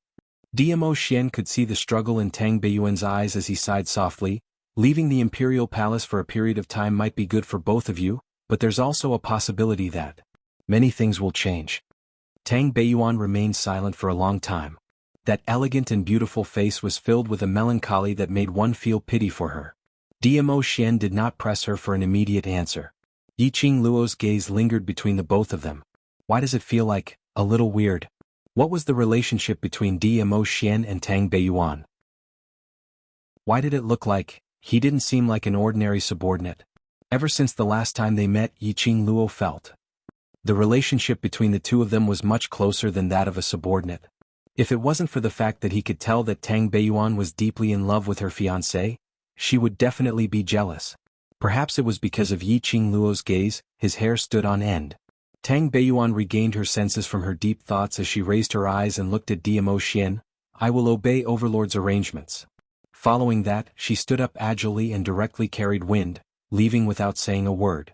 Dmo Xian could see the struggle in Tang Beiyuan's eyes as he sighed softly. "Leaving the Imperial Palace for a period of time might be good for both of you, but there's also a possibility that many things will change." Tang Beiyuan remained silent for a long time. That elegant and beautiful face was filled with a melancholy that made one feel pity for her. Dmo Xian did not press her for an immediate answer. Yiqing Luo's gaze lingered between the both of them. "Why does it feel like a little weird?" What was the relationship between Dmo Xian and Tang Beiyuan? Why did it look like he didn't seem like an ordinary subordinate? Ever since the last time they met, Yiqing Luo felt the relationship between the two of them was much closer than that of a subordinate. If it wasn't for the fact that he could tell that Tang Beiyuan was deeply in love with her fiancé, she would definitely be jealous. Perhaps it was because of Yiqing Luo's gaze, his hair stood on end. Tang Beiyuan regained her senses from her deep thoughts as she raised her eyes and looked at Dmo Xian. "I will obey Overlord's arrangements." Following that, she stood up agilely and directly carried Wind, leaving without saying a word.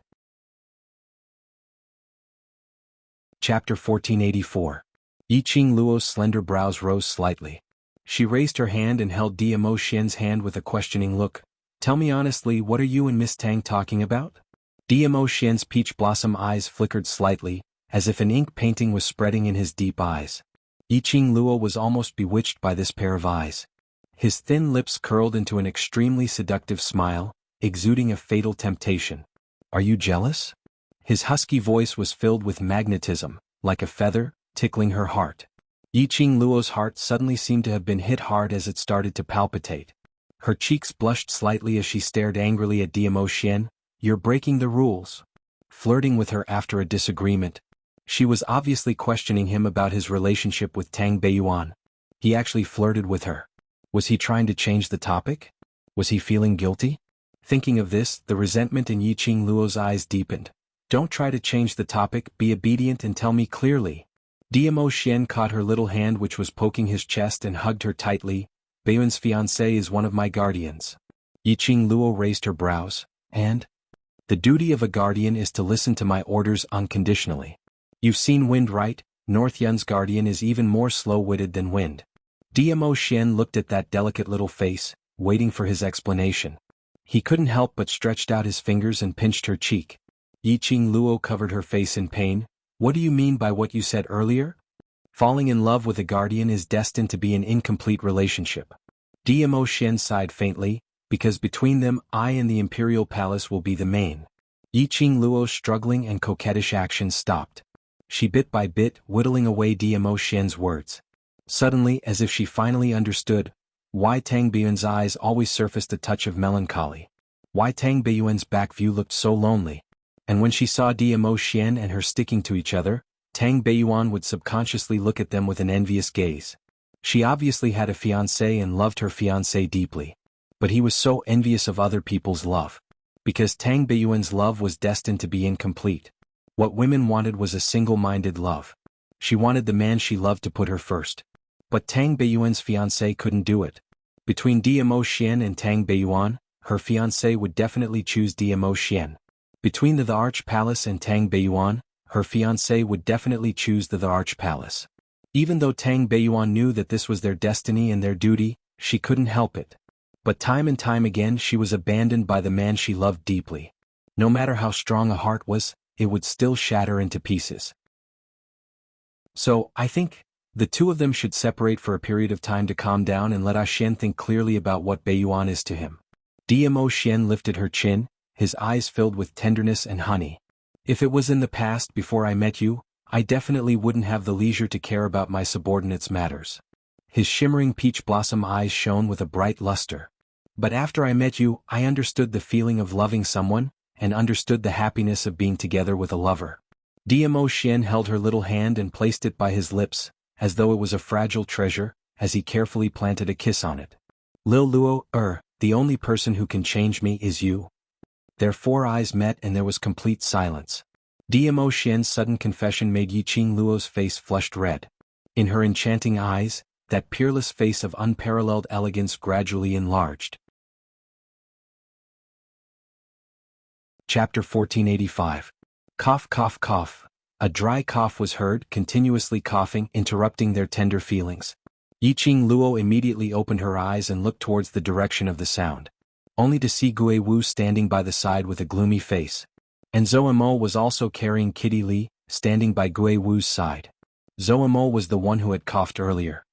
Chapter 1484. Yiqing Luo's slender brows rose slightly. She raised her hand and held Dmo Xian's hand with a questioning look. "Tell me honestly, what are you and Miss Tang talking about?" Dmo Xian's peach blossom eyes flickered slightly, as if an ink painting was spreading in his deep eyes. Yiqing Luo was almost bewitched by this pair of eyes. His thin lips curled into an extremely seductive smile, exuding a fatal temptation. "Are you jealous?" His husky voice was filled with magnetism, like a feather, tickling her heart. Yiqing Luo's heart suddenly seemed to have been hit hard as it started to palpitate. Her cheeks blushed slightly as she stared angrily at Dmo Xian. "You're breaking the rules." Flirting with her after a disagreement. She was obviously questioning him about his relationship with Tang Beiyuan. He actually flirted with her. Was he trying to change the topic? Was he feeling guilty? Thinking of this, the resentment in Yiqing Luo's eyes deepened. Don't try to change the topic, be obedient and tell me clearly. Diamo Xian caught her little hand which was poking his chest and hugged her tightly. Bayuan's fiancé is one of my guardians. Yiqing Luo raised her brows, and? The duty of a guardian is to listen to my orders unconditionally. You've seen Wind, right? North Yun's guardian is even more slow-witted than Wind. Diamo Xian looked at that delicate little face, waiting for his explanation. He couldn't help but stretched out his fingers and pinched her cheek. Yiqing Luo covered her face in pain. What do you mean by what you said earlier? Falling in love with a guardian is destined to be an incomplete relationship. Diamo Xian sighed faintly, because between them I and the imperial palace will be the main. Yiqing Luo's struggling and coquettish actions stopped. She bit by bit whittling away Diamo Xian's words. Suddenly, as if she finally understood, Wai Tang Bayuan's eyes always surfaced a touch of melancholy. Wai Tang Bayuan's back view looked so lonely. And when she saw Diamo Xian and her sticking to each other, Tang Bayuan would subconsciously look at them with an envious gaze. She obviously had a fiancé and loved her fiancé deeply. But he was so envious of other people's love. Because Tang Bayuan's love was destined to be incomplete. What women wanted was a single-minded love. She wanted the man she loved to put her first. But Tang Bayuan's fiancé couldn't do it. Between Diamo Xian and Tang Bayuan, her fiancé would definitely choose Diamo Xian. Between the Arch Palace and Tang Bayuan, her fiancé would definitely choose the Arch Palace. Even though Tang Bayuan knew that this was their destiny and their duty, she couldn't help it. But time and time again she was abandoned by the man she loved deeply. No matter how strong a heart was, it would still shatter into pieces. So, I think, the two of them should separate for a period of time to calm down and let Xian think clearly about what Bayuan is to him. Diamo Xian lifted her chin, his eyes filled with tenderness and honey. If it was in the past before I met you, I definitely wouldn't have the leisure to care about my subordinates' matters. His shimmering peach blossom eyes shone with a bright luster. But after I met you, I understood the feeling of loving someone, and understood the happiness of being together with a lover. Diamo Xian held her little hand and placed it by his lips, as though it was a fragile treasure, as he carefully planted a kiss on it. Lil Luo, the only person who can change me is you. Their four eyes met and there was complete silence. Diamo Xian's sudden confession made Yiqing Luo's face flushed red. In her enchanting eyes, that peerless face of unparalleled elegance gradually enlarged. Chapter 1485. Cough, cough, cough. A dry cough was heard, continuously coughing, interrupting their tender feelings. Yiqing Luo immediately opened her eyes and looked towards the direction of the sound, only to see Gui Wu standing by the side with a gloomy face. And Zhou Mo was also carrying Kitty Li, standing by Gui Wu's side. Zhou Mo was the one who had coughed earlier.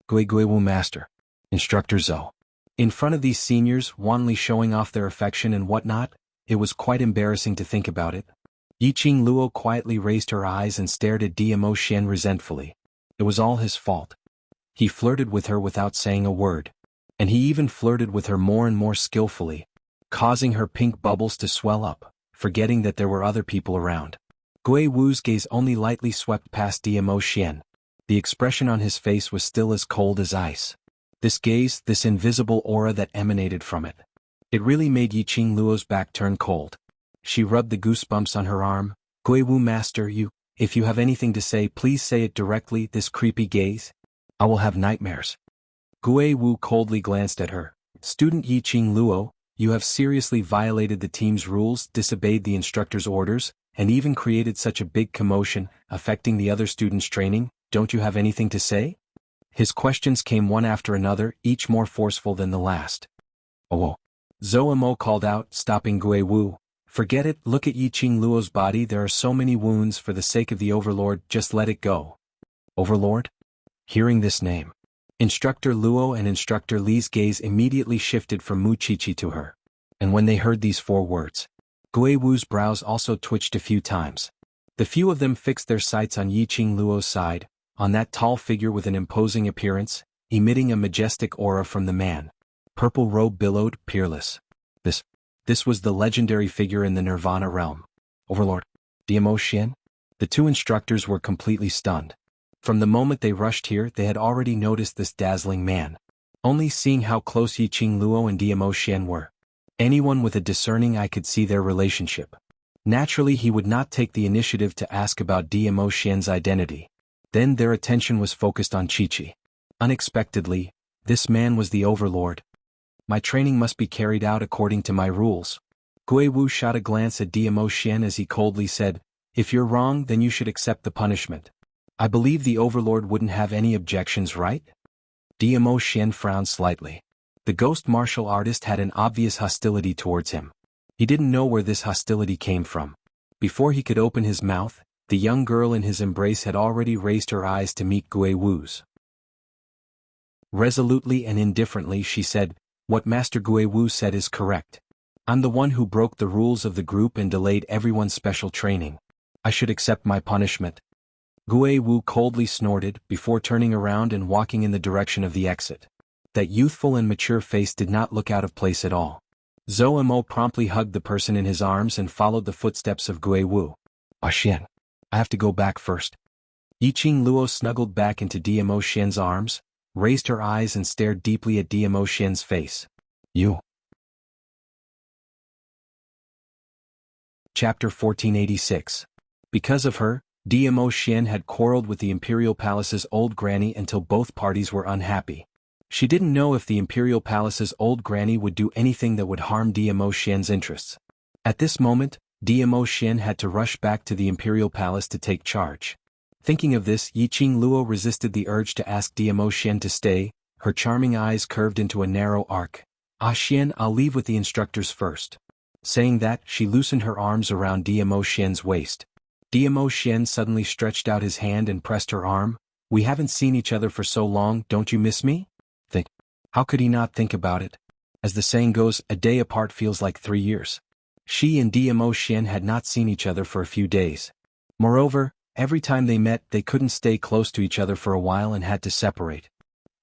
Gui Wu Master. Instructor Zhou. In front of these seniors, wantonly showing off their affection and whatnot, it was quite embarrassing to think about it. Yiqing Luo quietly raised her eyes and stared at Diamo Xian resentfully. It was all his fault. He flirted with her without saying a word. And he even flirted with her more and more skillfully, causing her pink bubbles to swell up, forgetting that there were other people around. Gui Wu's gaze only lightly swept past Diamo Xian. The expression on his face was still as cold as ice. This gaze, this invisible aura that emanated from it. It really made Yiqing Luo's back turn cold. She rubbed the goosebumps on her arm. Gui Wu Master, if you have anything to say, please say it directly. This creepy gaze. I will have nightmares. Gui Wu coldly glanced at her. Student Yiqing Luo, you have seriously violated the team's rules, disobeyed the instructor's orders, and even created such a big commotion, affecting the other students' training. Don't you have anything to say? His questions came one after another, each more forceful than the last. Oh. Zhou Mo called out, stopping Gui Wu. Forget it, look at Yiqing Luo's body, there are so many wounds. For the sake of the Overlord, just let it go. Overlord? Hearing this name, Instructor Luo and Instructor Li's gaze immediately shifted from Mu Qiqi to her. And when they heard these four words, Gui Wu's brows also twitched a few times. The few of them fixed their sights on Yiqing Luo's side, on that tall figure with an imposing appearance, emitting a majestic aura from the man. Purple robe billowed, peerless. This was the legendary figure in the Nirvana realm. Overlord. Diamo Xian? The two instructors were completely stunned. From the moment they rushed here, they had already noticed this dazzling man. Only seeing how close Yiqing Luo and Diamo Xian were. Anyone with a discerning eye could see their relationship. Naturally, he would not take the initiative to ask about Dmo Xian's identity. Then their attention was focused on Chi-Chi. Unexpectedly, this man was the overlord. My training must be carried out according to my rules. Gui Wu shot a glance at Dmo Xian as he coldly said, "If you're wrong, then you should accept the punishment. I believe the overlord wouldn't have any objections, right?" Dmo Xian frowned slightly. The ghost martial artist had an obvious hostility towards him. He didn't know where this hostility came from. Before he could open his mouth, the young girl in his embrace had already raised her eyes to meet Gui Wu's. Resolutely and indifferently she said, "What Master Gui Wu said is correct. I'm the one who broke the rules of the group and delayed everyone's special training. I should accept my punishment." Gui Wu coldly snorted before turning around and walking in the direction of the exit. That youthful and mature face did not look out of place at all. Zhou Mo promptly hugged the person in his arms and followed the footsteps of Gui Wu. "Xian, I have to go back first." Yiqing Luo snuggled back into Dmo Xian's arms, raised her eyes and stared deeply at Dmo Xian's face. "You." Chapter 1486. Because of her, Dmo Xian had quarreled with the Imperial Palace's old granny until both parties were unhappy. She didn't know if the Imperial Palace's old granny would do anything that would harm Dmo Xian's interests. At this moment, Dmo Xian had to rush back to the Imperial Palace to take charge. Thinking of this, Yiqing Luo resisted the urge to ask Dmo Xian to stay, her charming eyes curved into a narrow arc. "Xian, I'll leave with the instructors first." Saying that, she loosened her arms around Dmo Xian's waist. Dmo Xian suddenly stretched out his hand and pressed her arm. "We haven't seen each other for so long, don't you miss me?" How could he not think about it? As the saying goes, a day apart feels like 3 years. She and Dmo Xian had not seen each other for a few days. Moreover, every time they met they couldn't stay close to each other for a while and had to separate.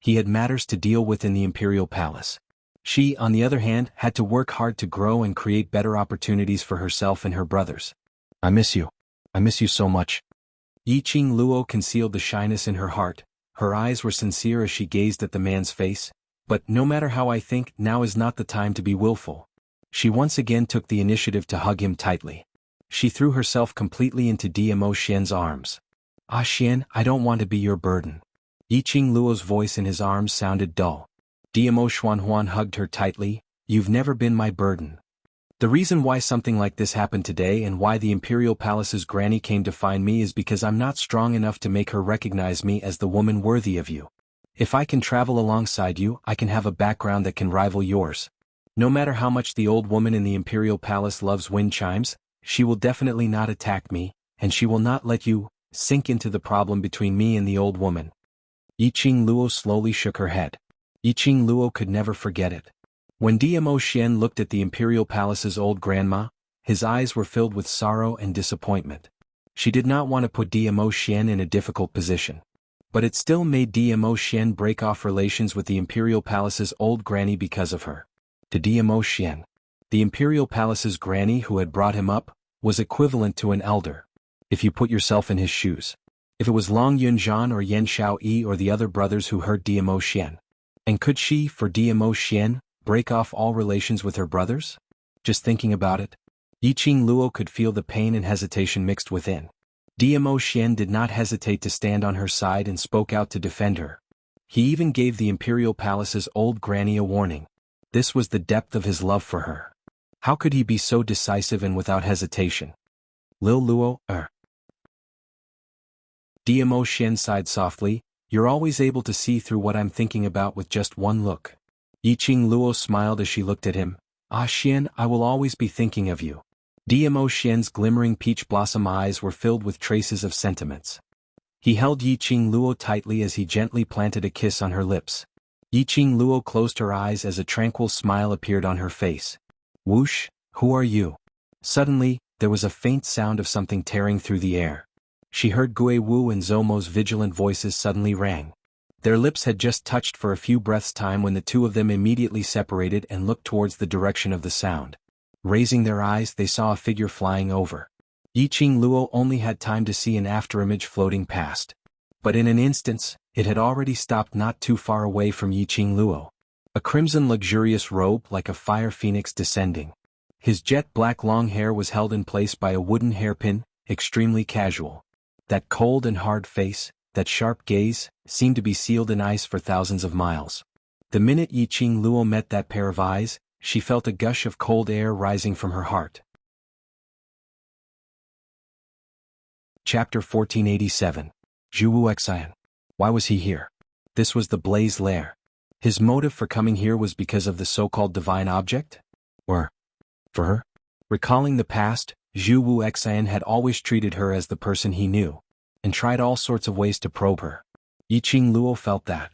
He had matters to deal with in the Imperial Palace. She, on the other hand, had to work hard to grow and create better opportunities for herself and her brothers. "I miss you. I miss you so much." Yiqing Luo concealed the shyness in her heart. Her eyes were sincere as she gazed at the man's face. "But no matter how I think, now is not the time to be willful." She once again took the initiative to hug him tightly. She threw herself completely into Dmo Xian's arms. "Xian, I don't want to be your burden." Yiqing Luo's voice in his arms sounded dull. Dmo Xuanhuan hugged her tightly. "You've never been my burden. The reason why something like this happened today and why the Imperial Palace's granny came to find me is because I'm not strong enough to make her recognize me as the woman worthy of you. If I can travel alongside you, I can have a background that can rival yours. No matter how much the old woman in the Imperial Palace loves wind chimes, she will definitely not attack me, and she will not let you sink into the problem between me and the old woman." Yiqing Luo slowly shook her head. Yiqing Luo could never forget it. When Dmo Xian looked at the Imperial Palace's old grandma, his eyes were filled with sorrow and disappointment. She did not want to put Dmo Xian in a difficult position. But it still made Dmo Xian break off relations with the Imperial Palace's old granny because of her. To Dmo Xian, the Imperial Palace's granny who had brought him up, was equivalent to an elder. If you put yourself in his shoes. If it was Long Yunzhan or Yan Xiaoyi or the other brothers who hurt Dmo Xian. And could she, for Dmo Xian, break off all relations with her brothers? Just thinking about it, Yiqing Luo could feel the pain and hesitation mixed within. Dmo Xian did not hesitate to stand on her side and spoke out to defend her. He even gave the Imperial Palace's old granny a warning. This was the depth of his love for her. How could he be so decisive and without hesitation? "Lil Luo, Dmo Xian sighed softly. "You're always able to see through what I'm thinking about with just one look." Yiqing Luo smiled as she looked at him. "Xian, I will always be thinking of you." Dmo Xian's glimmering peach blossom eyes were filled with traces of sentiments. He held Yiqing Luo tightly as he gently planted a kiss on her lips. Yiqing Luo closed her eyes as a tranquil smile appeared on her face. "Whoosh, who are you?" Suddenly, there was a faint sound of something tearing through the air. She heard Gui Wu and Zomo's vigilant voices suddenly rang. Their lips had just touched for a few breaths' time when the two of them immediately separated and looked towards the direction of the sound. Raising their eyes, they saw a figure flying over. Yiqing Luo only had time to see an afterimage floating past. But in an instant, it had already stopped not too far away from Yiqing Luo. A crimson luxurious robe like a fire phoenix descending. His jet black long hair was held in place by a wooden hairpin, extremely casual. That cold and hard face, that sharp gaze, seemed to be sealed in ice for thousands of miles. The minute Yiqing Luo met that pair of eyes, she felt a gush of cold air rising from her heart. Chapter 1487. Zhu Wuxian. Why was he here? This was the Blaze Lair. His motive for coming here was because of the so-called divine object? Or for her? Recalling the past, Zhu Wuxian had always treated her as the person he knew, and tried all sorts of ways to probe her. Yiqing Luo felt that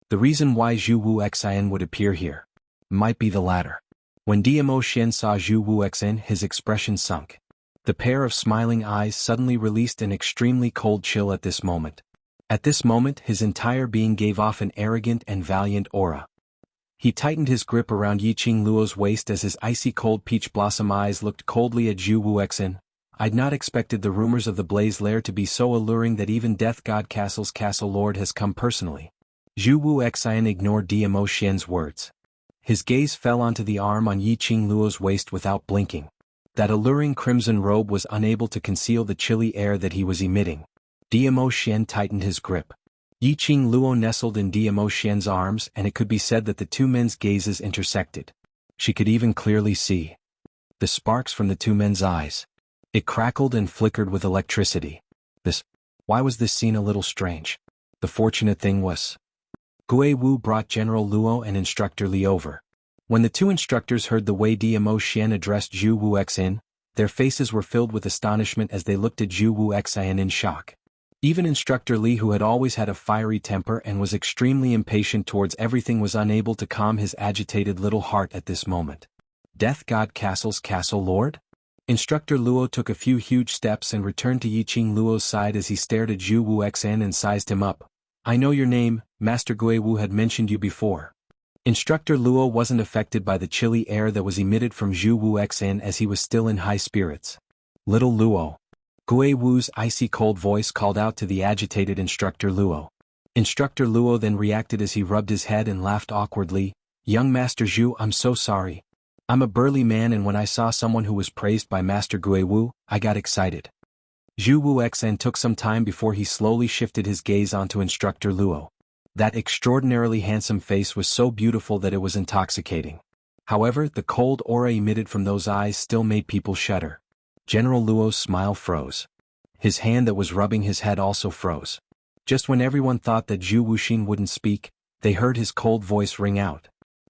the reason why Zhu Wuxian would appear here might be the latter. When Diamo Xian saw Zhu Wuxian, his expression sunk. The pair of smiling eyes suddenly released an extremely cold chill at this moment. At this moment, his entire being gave off an arrogant and valiant aura. He tightened his grip around Yiqing Luo's waist as his icy cold peach blossom eyes looked coldly at Zhu Wuxian. I'd not expected the rumors of the Blaze Lair to be so alluring that even Death God Castle's Castle Lord has come personally. Zhu Wuxian ignored Diamo Xian's words. His gaze fell onto the arm on Yiqing Luo's waist without blinking. That alluring crimson robe was unable to conceal the chilly air that he was emitting. Diamo Xian tightened his grip. Yiqing Luo nestled in Diamo Xian's arms, and it could be said that the two men's gazes intersected. She could even clearly see the sparks from the two men's eyes. It crackled and flickered with electricity. Why was this scene a little strange? The fortunate thing was, Gui Wu brought General Luo and Instructor Li over. When the two instructors heard the way Diamo Xian addressed Zhu Wuxian, their faces were filled with astonishment as they looked at Zhu Wuxian in shock. Even Instructor Li, who had always had a fiery temper and was extremely impatient towards everything, was unable to calm his agitated little heart at this moment. Death God Castle's Castle Lord? Instructor Luo took a few huge steps and returned to Yiqing Luo's side as he stared at Zhu Wuxian and sized him up. I know your name, Master Gui Wu had mentioned you before. Instructor Luo wasn't affected by the chilly air that was emitted from Zhu Wuxian as he was still in high spirits. Little Luo. Gui Wu's icy cold voice called out to the agitated Instructor Luo. Instructor Luo then reacted as he rubbed his head and laughed awkwardly. Young Master Zhu, I'm so sorry. I'm a burly man, and when I saw someone who was praised by Master Gui Wu, I got excited. Zhu Wuxian took some time before he slowly shifted his gaze onto Instructor Luo. That extraordinarily handsome face was so beautiful that it was intoxicating. However, the cold aura emitted from those eyes still made people shudder. General Luo's smile froze. His hand that was rubbing his head also froze. Just when everyone thought that Zhu Wuxian wouldn't speak, they heard his cold voice ring out.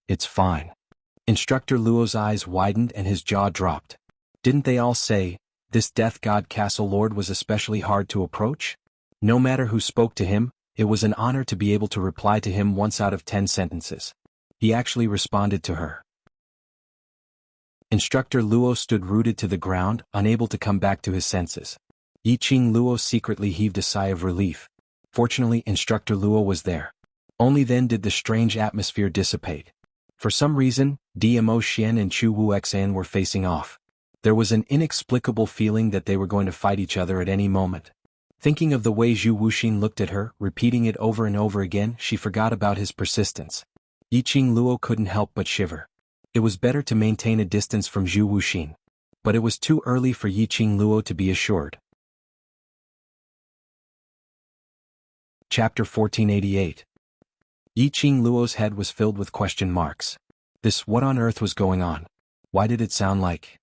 It's fine. Instructor Luo's eyes widened and his jaw dropped. Didn't they all say, this Death God Castle Lord was especially hard to approach? No matter who spoke to him, it was an honor to be able to reply to him once out of 10 sentences. He actually responded to her. Instructor Luo stood rooted to the ground, unable to come back to his senses. Yiqing Luo secretly heaved a sigh of relief. Fortunately, Instructor Luo was there. Only then did the strange atmosphere dissipate. For some reason, Diamo Xian and Zhu Wuxian were facing off. There was an inexplicable feeling that they were going to fight each other at any moment. Thinking of the way Zhu Wuxian looked at her, repeating it over and over again, she forgot about his persistence. Yiqing Luo couldn't help but shiver. It was better to maintain a distance from Zhu Wuxian. But it was too early for Yiqing Luo to be assured. Chapter 1488. Yiqing Luo's head was filled with question marks. What on earth was going on? Why did it sound like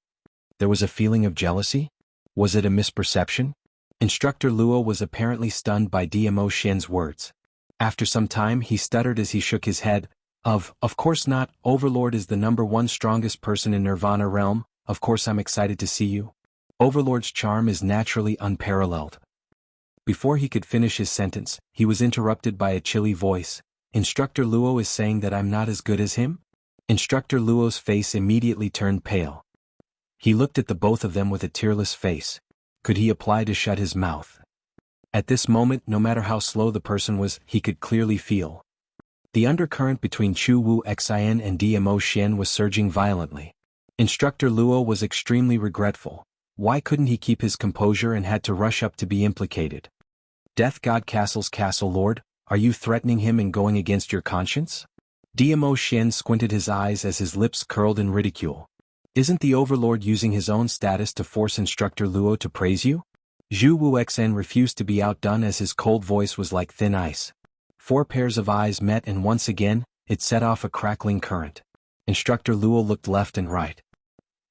there was a feeling of jealousy? Was it a misperception? Instructor Luo was apparently stunned by Diamo Xian's words. After some time he stuttered as he shook his head. Of course not, Overlord is the #1 strongest person in Nirvana realm, of course I'm excited to see you. Overlord's charm is naturally unparalleled. Before he could finish his sentence, he was interrupted by a chilly voice. Instructor Luo is saying that I'm not as good as him? Instructor Luo's face immediately turned pale. He looked at the both of them with a tearless face. Could he apply to shut his mouth? At this moment, no matter how slow the person was, he could clearly feel the undercurrent between Zhu Wuxian and Diamo Xian was surging violently. Instructor Luo was extremely regretful. Why couldn't he keep his composure and had to rush up to be implicated? Death God Castle's Castle Lord, are you threatening him and going against your conscience? Diamo Xian squinted his eyes as his lips curled in ridicule. Isn't the overlord using his own status to force Instructor Luo to praise you? Zhu Wuxian refused to be outdone as his cold voice was like thin ice. 4 pairs of eyes met and once again, it set off a crackling current. Instructor Luo looked left and right.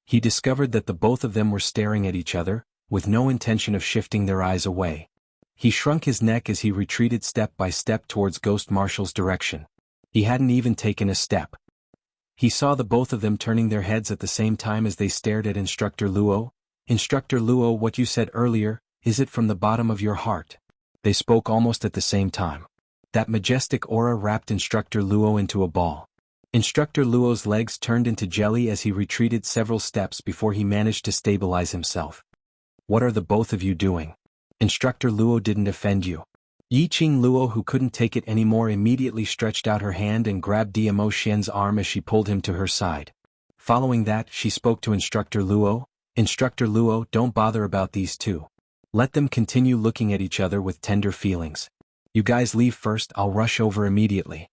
He discovered that the both of them were staring at each other, with no intention of shifting their eyes away. He shrunk his neck as he retreated step by step towards Ghost Marshall's direction. He hadn't even taken a step. He saw the both of them turning their heads at the same time as they stared at Instructor Luo. Instructor Luo, what you said earlier, is it from the bottom of your heart? They spoke almost at the same time. That majestic aura wrapped Instructor Luo into a ball. Instructor Luo's legs turned into jelly as he retreated several steps before he managed to stabilize himself. What are the both of you doing? Instructor Luo didn't offend you. Yiqing Luo, who couldn't take it anymore, immediately stretched out her hand and grabbed Diamo Xian's arm as she pulled him to her side. Following that, she spoke to Instructor Luo. Instructor Luo, don't bother about these two. Let them continue looking at each other with tender feelings. You guys leave first, I'll rush over immediately.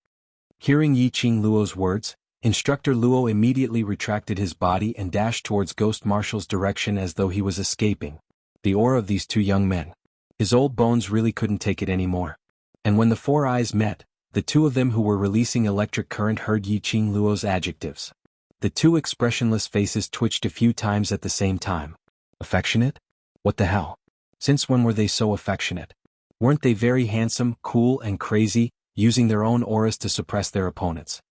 Hearing Yiqing Luo's words, Instructor Luo immediately retracted his body and dashed towards Ghost Marshall's direction as though he was escaping. The aura of these two young men. His old bones really couldn't take it anymore. And when the 4 eyes met, the two of them who were releasing electric current heard Yiqing Luo's adjectives. The 2 expressionless faces twitched a few times at the same time. Affectionate? What the hell? Since when were they so affectionate? Weren't they very handsome, cool and crazy, using their own auras to suppress their opponents?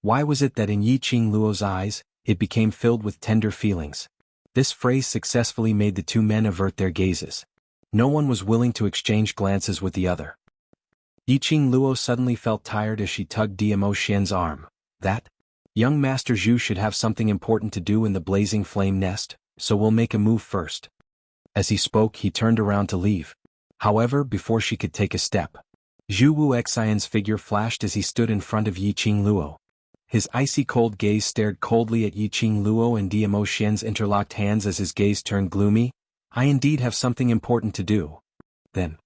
Why was it that in Yiqing Luo's eyes, it became filled with tender feelings? This phrase successfully made the 2 men avert their gazes. No one was willing to exchange glances with the other. Yiqing Luo suddenly felt tired as she tugged Diamo Xian's arm. That? Young Master Zhu should have something important to do in the blazing flame nest, so we'll make a move first. As he spoke, he turned around to leave. However, before she could take a step, Zhu Wuxian's figure flashed as he stood in front of Yiqing Luo. His icy cold gaze stared coldly at Yiqing Luo and Diamo Xian's interlocked hands as his gaze turned gloomy. I indeed have something important to do. Then.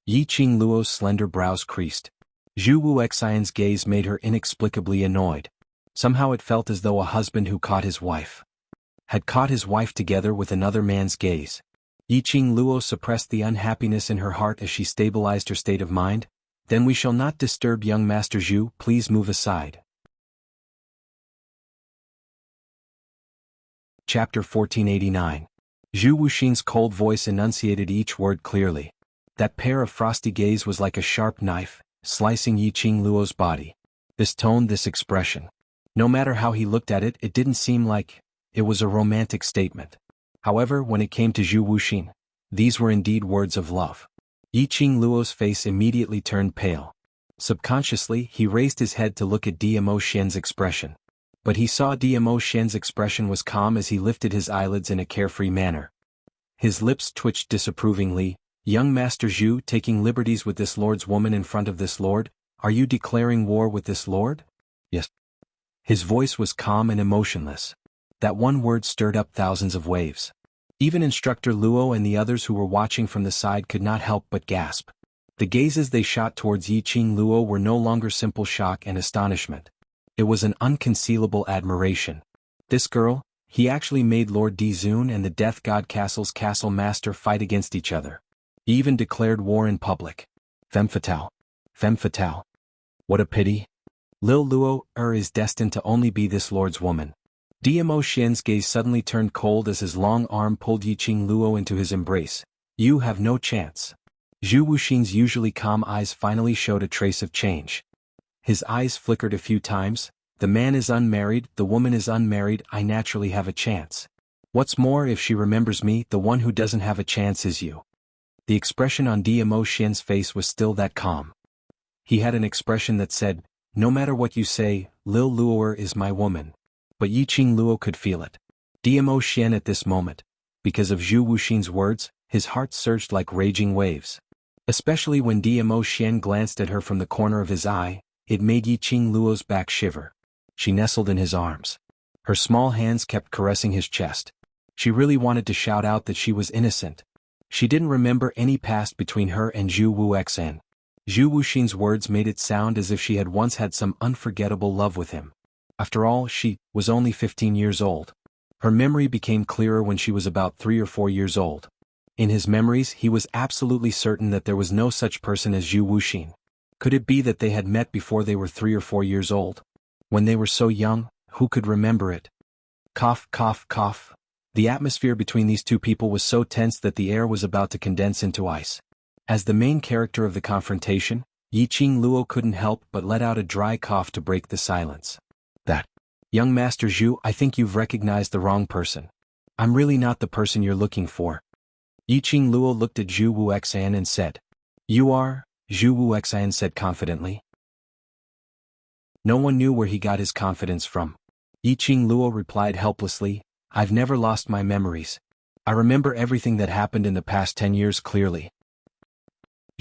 Yiqing Luo's slender brows creased. Zhu Wuxian's gaze made her inexplicably annoyed. Somehow it felt as though a husband who caught his wife had caught his wife together with another man's gaze. Yiqing Luo suppressed the unhappiness in her heart as she stabilized her state of mind. Then we shall not disturb young Master Zhu, please move aside. Chapter 1489. Zhu Wuxian's cold voice enunciated each word clearly. That pair of frosty gaze was like a sharp knife, slicing Yiqing Luo's body. This tone, this expression. No matter how he looked at it, it didn't seem like it was a romantic statement. However, when it came to Zhu Wuxian, these were indeed words of love. Yiqing Luo's face immediately turned pale. Subconsciously, he raised his head to look at Diamo Xian's expression. But he saw Diamo Xian's expression was calm as he lifted his eyelids in a carefree manner. His lips twitched disapprovingly. Young Master Zhu, taking liberties with this lord's woman in front of this lord? Are you declaring war with this lord? Yes. His voice was calm and emotionless. That one word stirred up thousands of waves. Even Instructor Luo and the others who were watching from the side could not help but gasp. The gazes they shot towards Yiqing Luo were no longer simple shock and astonishment. It was an unconcealable admiration. This girl, he actually made Lord Dizun and the Death God Castle's castle master fight against each other. He even declared war in public. Femme fatale. Femme fatale. What a pity. Lil Luo is destined to only be this lord's woman. Diamo Xian's gaze suddenly turned cold as his long arm pulled Yiqing Luo into his embrace. You have no chance. Zhu Wuxian's usually calm eyes finally showed a trace of change. His eyes flickered a few times. The man is unmarried, the woman is unmarried, I naturally have a chance. What's more, if she remembers me, the one who doesn't have a chance is you. The expression on Diamo Xian's face was still that calm. He had an expression that said, no matter what you say, Lil Luo is my woman. But Yiqing Luo could feel it. Diamo Xian at this moment, because of Zhu Wuxian's words, his heart surged like raging waves. Especially when Diamo Xian glanced at her from the corner of his eye, it made Yiqing Luo's back shiver. She nestled in his arms. Her small hands kept caressing his chest. She really wanted to shout out that she was innocent. She didn't remember any past between her and Zhu Wuxian. Zhu Wuxian's words made it sound as if she had once had some unforgettable love with him. After all, she was only 15 years old. Her memory became clearer when she was about 3 or 4 years old. In his memories, he was absolutely certain that there was no such person as Zhu Wuxin. Could it be that they had met before they were 3 or 4 years old? When they were so young, who could remember it? Cough, cough, cough. The atmosphere between these two people was so tense that the air was about to condense into ice. As the main character of the confrontation, Yiqing Luo couldn't help but let out a dry cough to break the silence. That. Young Master Zhu, I think you've recognized the wrong person. I'm really not the person you're looking for. Yiqing Luo looked at Zhu Wuxian and said. You are? Zhu Wuxian said confidently. No one knew where he got his confidence from. Yiqing Luo replied helplessly, I've never lost my memories. I remember everything that happened in the past 10 years clearly.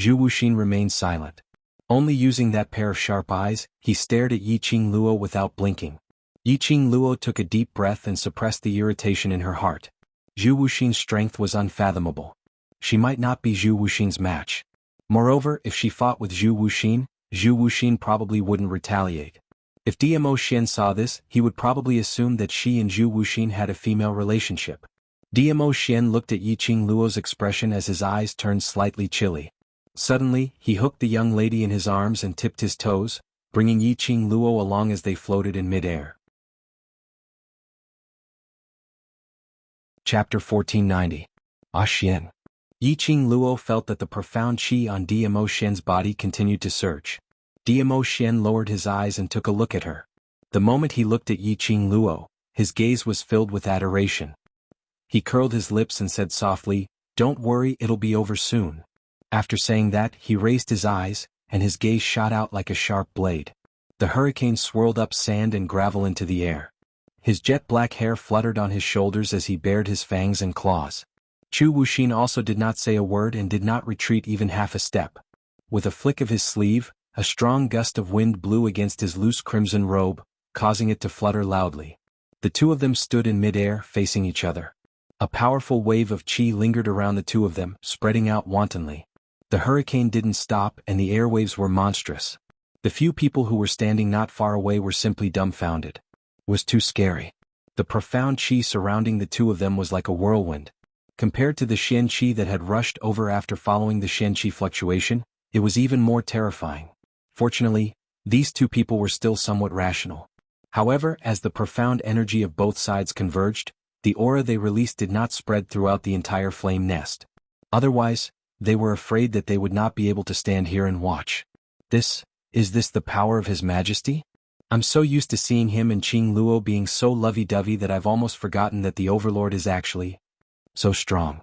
Zhu Wuxin remained silent. Only using that pair of sharp eyes, he stared at Yiqing Luo without blinking. Yiqing Luo took a deep breath and suppressed the irritation in her heart. Zhu Wuxin's strength was unfathomable. She might not be Zhu Wuxin's match. Moreover, if she fought with Zhu Wuxin probably wouldn't retaliate. If Dmo Xian saw this, he would probably assume that she and Zhu Wuxin had a female relationship. Dmo Xian looked at Yiqing Luo's expression as his eyes turned slightly chilly. Suddenly, he hooked the young lady in his arms and tipped his toes, bringing Yiqing Luo along as they floated in mid-air. Chapter 1490. Xian. Yiqing Luo felt that the profound qi on Dmo Xian's body continued to surge. Dmo Xian lowered his eyes and took a look at her. The moment he looked at Yiqing Luo, his gaze was filled with adoration. He curled his lips and said softly, Don't worry, it'll be over soon. After saying that, he raised his eyes, and his gaze shot out like a sharp blade. The hurricane swirled up sand and gravel into the air. His jet-black hair fluttered on his shoulders as he bared his fangs and claws. Zhu Wuxin also did not say a word and did not retreat even half a step. With a flick of his sleeve, a strong gust of wind blew against his loose crimson robe, causing it to flutter loudly. The two of them stood in mid-air, facing each other. A powerful wave of qi lingered around the two of them, spreading out wantonly. The hurricane didn't stop and the airwaves were monstrous. The few people who were standing not far away were simply dumbfounded. It was too scary. The profound qi surrounding the two of them was like a whirlwind. Compared to the xianxia that had rushed over after following the xianxia fluctuation, it was even more terrifying. Fortunately, these two people were still somewhat rational. However, as the profound energy of both sides converged, the aura they released did not spread throughout the entire flame nest. Otherwise, they were afraid that they would not be able to stand here and watch. Is this the power of His Majesty? I'm so used to seeing him and Qing Luo being so lovey-dovey that I've almost forgotten that the Overlord is actually so strong.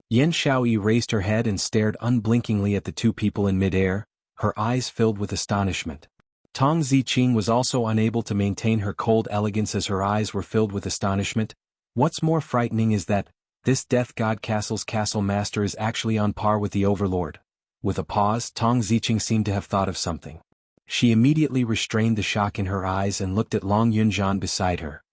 Yan Shaoyi raised her head and stared unblinkingly at the two people in mid-air, her eyes filled with astonishment. Tong Ziqing was also unable to maintain her cold elegance as her eyes were filled with astonishment. What's more frightening is that this Death God Castle's castle master is actually on par with the Overlord. With a pause, Tong Ziqing seemed to have thought of something. She immediately restrained the shock in her eyes and looked at Long Yunzhan beside her.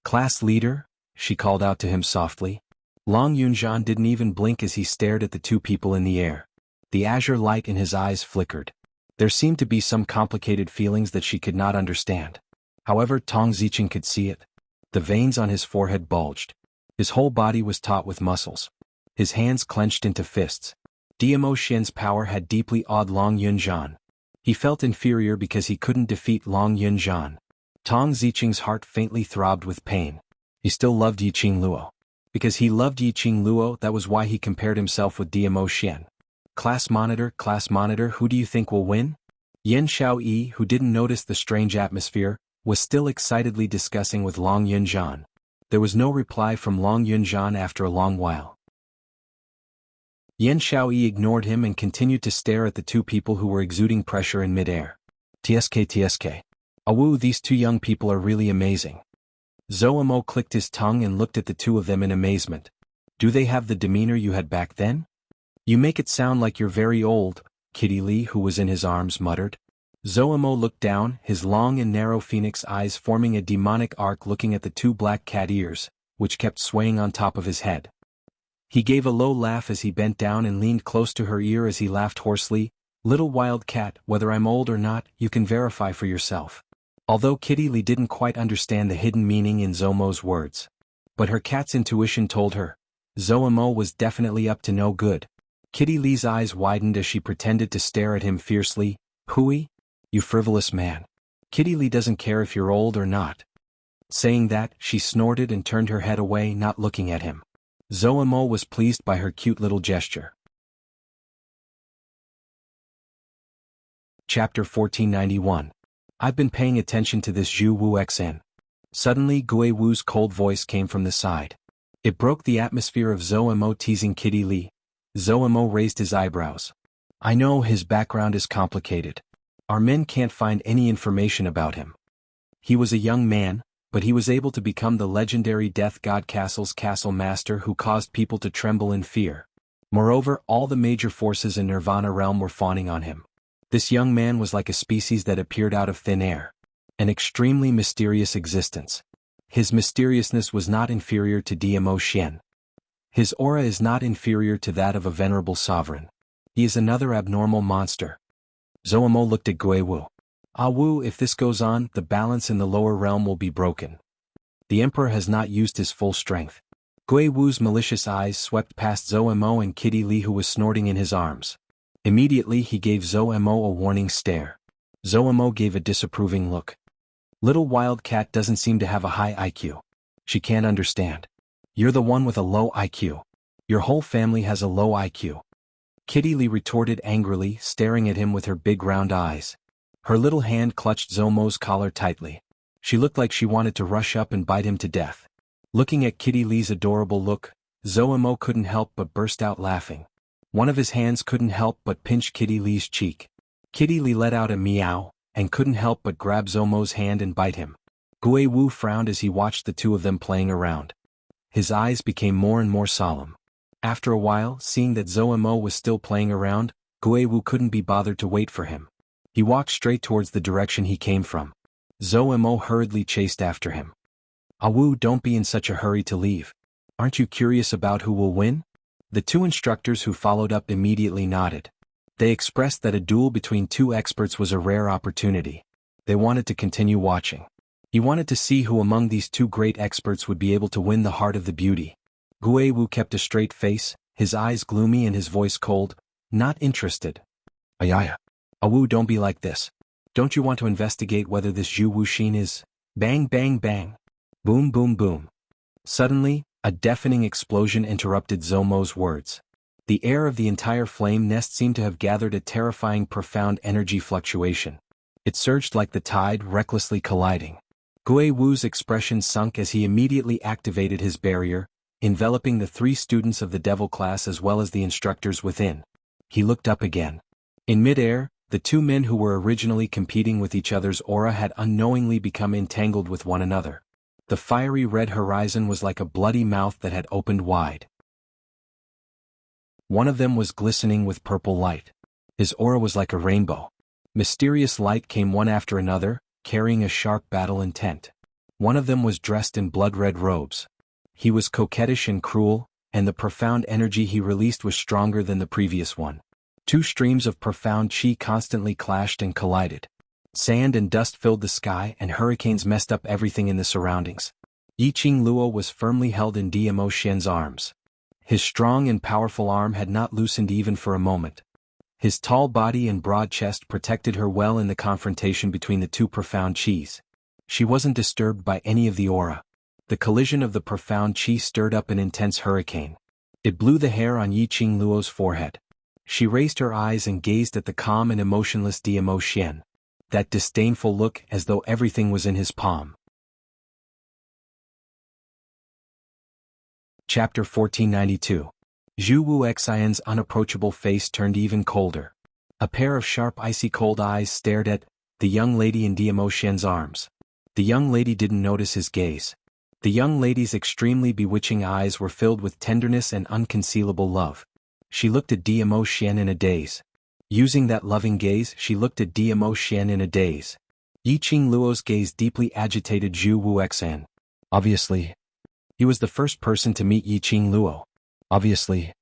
Class leader? She called out to him softly. Long Yunzhan didn't even blink as he stared at the two people in the air. The azure light in his eyes flickered. There seemed to be some complicated feelings that she could not understand. However, Tong Ziqing could see it. The veins on his forehead bulged. His whole body was taut with muscles. His hands clenched into fists. Dmo Xian's power had deeply awed Long Yunzhan. He felt inferior because he couldn't defeat Long Yunzhan. Tong Ziqing's heart faintly throbbed with pain. He still loved Yiqing Luo. Because he loved Yiqing Luo, that was why he compared himself with Dmo Xian. Class monitor, who do you think will win? Yan Shaoyi, who didn't notice the strange atmosphere, was still excitedly discussing with Long Yunzhan. There was no reply from Long Yunzhan after a long while. Yan Shaoyi ignored him and continued to stare at the two people who were exuding pressure in mid-air. TSK. Awu, these two young people are really amazing. Zoamo clicked his tongue and looked at the two of them in amazement. Do they have the demeanor you had back then? You make it sound like you're very old, Kitty Lee, who was in his arms, muttered. Zoamo looked down, his long and narrow phoenix eyes forming a demonic arc looking at the two black cat ears, which kept swaying on top of his head. He gave a low laugh as he bent down and leaned close to her ear as he laughed hoarsely. Little wild cat, whether I'm old or not, you can verify for yourself. Although Kitty Lee didn't quite understand the hidden meaning in Zomo's words. But her cat's intuition told her, Zomo was definitely up to no good. Kitty Lee's eyes widened as she pretended to stare at him fiercely. Hooey? You frivolous man. Kitty Lee doesn't care if you're old or not. Saying that, she snorted and turned her head away, not looking at him. Zomo was pleased by her cute little gesture. Chapter 1491. I've been paying attention to this Zhu Wu Xn. Suddenly Gui Wu's cold voice came from the side. It broke the atmosphere of Zomo teasing Kitty Lee. Zomo raised his eyebrows. I know his background is complicated. Our men can't find any information about him. He was a young man, but he was able to become the legendary Death God Castle's castle master who caused people to tremble in fear. Moreover, all the major forces in Nirvana realm were fawning on him. This young man was like a species that appeared out of thin air. An extremely mysterious existence. His mysteriousness was not inferior to Dmo Xian. His aura is not inferior to that of a venerable sovereign. He is another abnormal monster. Zomo looked at Gui Wu. Ah Wu, if this goes on, the balance in the lower realm will be broken. The emperor has not used his full strength. Gui Wu's malicious eyes swept past Zomo and Kitty Lee, who was snorting in his arms. Immediately he gave Zomo a warning stare. Zomo gave a disapproving look. Little Wildcat doesn't seem to have a high IQ. She can't understand. You're the one with a low IQ. Your whole family has a low IQ. Kitty Lee retorted angrily, staring at him with her big round eyes. Her little hand clutched Zomo's collar tightly. She looked like she wanted to rush up and bite him to death. Looking at Kitty Lee's adorable look, Zomo couldn't help but burst out laughing. One of his hands couldn't help but pinch Kitty Lee's cheek. Kitty Lee let out a meow, and couldn't help but grab Zomo's hand and bite him. Gui Wu frowned as he watched the two of them playing around. His eyes became more and more solemn. After a while, seeing that Zomo was still playing around, Gui Wu couldn't be bothered to wait for him. He walked straight towards the direction he came from. Zomo hurriedly chased after him. Ah Wu, don't be in such a hurry to leave. Aren't you curious about who will win? The two instructors who followed up immediately nodded. They expressed that a duel between two experts was a rare opportunity. They wanted to continue watching. He wanted to see who among these two great experts would be able to win the heart of the beauty. Gui Wu kept a straight face, his eyes gloomy and his voice cold. Not interested. Ayaya. Ah Wu, don't be like this. Don't you want to investigate whether this Zhu Wuxin is... Bang bang bang. Boom boom boom. Suddenly, a deafening explosion interrupted Zomo's words. The air of the entire flame nest seemed to have gathered a terrifying profound energy fluctuation. It surged like the tide, recklessly colliding. Gui Wu's expression sunk as he immediately activated his barrier, enveloping the three students of the devil class as well as the instructors within. He looked up again. In midair, the two men who were originally competing with each other's aura had unknowingly become entangled with one another. The fiery red horizon was like a bloody mouth that had opened wide. One of them was glistening with purple light. His aura was like a rainbow. Mysterious light came one after another, carrying a sharp battle intent. One of them was dressed in blood-red robes. He was coquettish and cruel, and the profound energy he released was stronger than the previous one. Two streams of profound chi constantly clashed and collided. Sand and dust filled the sky and hurricanes messed up everything in the surroundings. Yiqing Luo was firmly held in Dmo Xian's arms. His strong and powerful arm had not loosened even for a moment. His tall body and broad chest protected her well in the confrontation between the two profound chis. She wasn't disturbed by any of the aura. The collision of the profound chi stirred up an intense hurricane. It blew the hair on Yiqing Luo's forehead. She raised her eyes and gazed at the calm and emotionless Dmo Xian. That disdainful look as though everything was in his palm. Chapter 1492. Zhu Wu Xian's unapproachable face turned even colder. A pair of sharp icy cold eyes stared at the young lady in Dmo Xian's arms. The young lady didn't notice his gaze. The young lady's extremely bewitching eyes were filled with tenderness and unconcealable love. She looked at Dmo Xian in a daze. Using that loving gaze, she looked at Dmo Xian in a daze. Yiqing Luo's gaze deeply agitated Zhu Wu Xian. Obviously, he was the first person to meet Yiqing Luo. Obviously,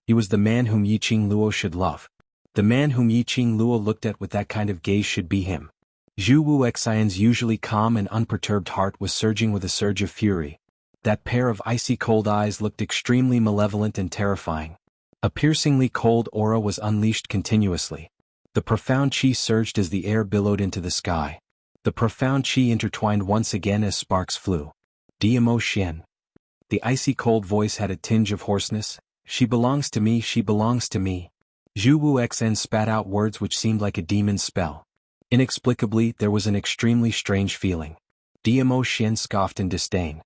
he was the man whom Yiqing Luo should love. The man whom Yiqing Luo looked at with that kind of gaze should be him. Zhu Wuxian's usually calm and unperturbed heart was surging with a surge of fury. That pair of icy cold eyes looked extremely malevolent and terrifying. A piercingly cold aura was unleashed continuously. The profound qi surged as the air billowed into the sky. The profound qi intertwined once again as sparks flew. Diamo Xian. The icy cold voice had a tinge of hoarseness. She belongs to me, she belongs to me. Zhu Wuxian spat out words which seemed like a demon's spell. Inexplicably, there was an extremely strange feeling. Diamo Xian scoffed in disdain.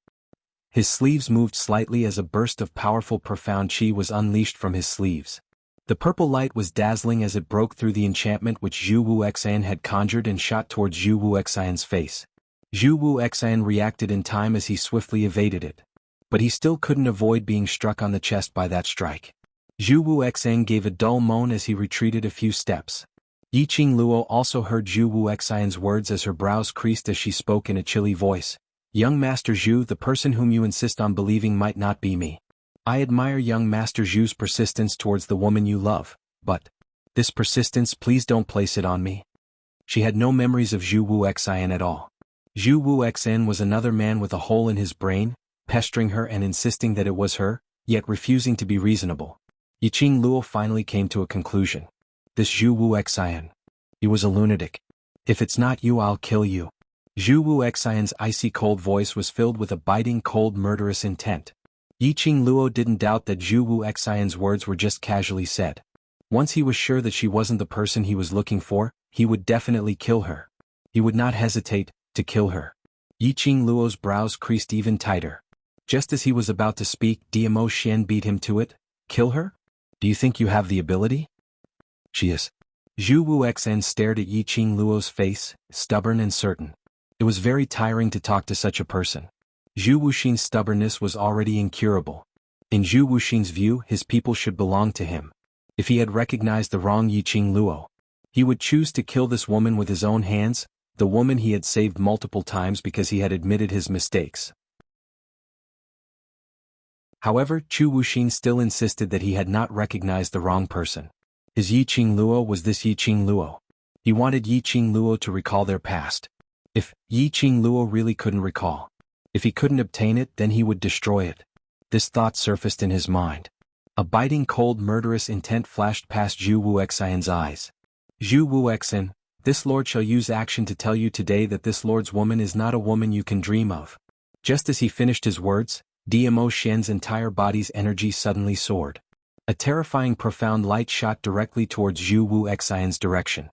His sleeves moved slightly as a burst of powerful profound qi was unleashed from his sleeves. The purple light was dazzling as it broke through the enchantment which Zhu Wuxian had conjured and shot towards Zhu Wuxian's face. Zhu Wuxian reacted in time as he swiftly evaded it. But he still couldn't avoid being struck on the chest by that strike. Zhu Wuxian gave a dull moan as he retreated a few steps. Yiqing Luo also heard Zhu Wuxian's words as her brows creased as she spoke in a chilly voice. Young Master Zhu, the person whom you insist on believing might not be me. I admire young Master Zhu's persistence towards the woman you love, but this persistence, please don't place it on me. She had no memories of Zhu Wuxian at all. Zhu Wuxian was another man with a hole in his brain, pestering her and insisting that it was her, yet refusing to be reasonable. Yiqing Luo finally came to a conclusion. This Zhu Wuxian. He was a lunatic. If it's not you, I'll kill you. Zhu Wuxian's icy cold voice was filled with a biting cold murderous intent. Yiqing Luo didn't doubt that Zhu Wuxian's words were just casually said. Once he was sure that she wasn't the person he was looking for, he would definitely kill her. He would not hesitate to kill her. Yiqing Luo's brows creased even tighter. Just as he was about to speak, Diamo Xian beat him to it. Kill her? Do you think you have the ability? She is. Zhu Wuxian stared at Yiqing Luo's face, stubborn and certain. It was very tiring to talk to such a person. Zhu Wuxian's stubbornness was already incurable. In Zhu Wuxian's view, his people should belong to him. If he had recognized the wrong Yiqing Luo, he would choose to kill this woman with his own hands, the woman he had saved multiple times because he had admitted his mistakes. However, Zhu Wuxian still insisted that he had not recognized the wrong person. His Yiqing Luo was this Yiqing Luo. He wanted Yiqing Luo to recall their past. If Yiqing Luo really couldn't recall, if he couldn't obtain it, then he would destroy it. This thought surfaced in his mind. A biting cold murderous intent flashed past Zhu Wuxian's eyes. Zhu Wuxian, this lord shall use action to tell you today that this lord's woman is not a woman you can dream of. Just as he finished his words, Diamo Xian's entire body's energy suddenly soared. A terrifying profound light shot directly towards Zhu Wuxian's direction.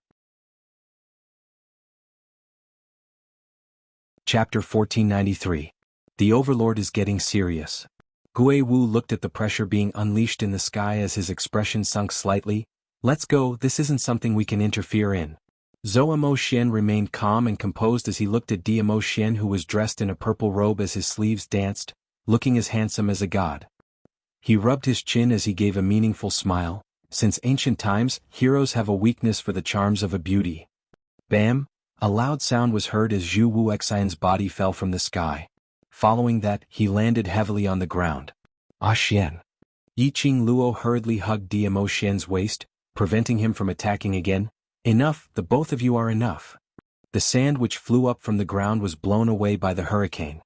Chapter 1493. The Overlord is getting serious. Gui Wu looked at the pressure being unleashed in the sky as his expression sunk slightly. Let's go, this isn't something we can interfere in. Zhuo Xian remained calm and composed as he looked at Diamo Xian, who was dressed in a purple robe as his sleeves danced, looking as handsome as a god. He rubbed his chin as he gave a meaningful smile. Since ancient times, heroes have a weakness for the charms of a beauty. Bam! A loud sound was heard as Zhu Wuxian's body fell from the sky. Following that, he landed heavily on the ground. Ah Xian. Yiqing Luo hurriedly hugged Diamo Xian's waist, preventing him from attacking again. Enough, the both of you are enough. The sand which flew up from the ground was blown away by the hurricane.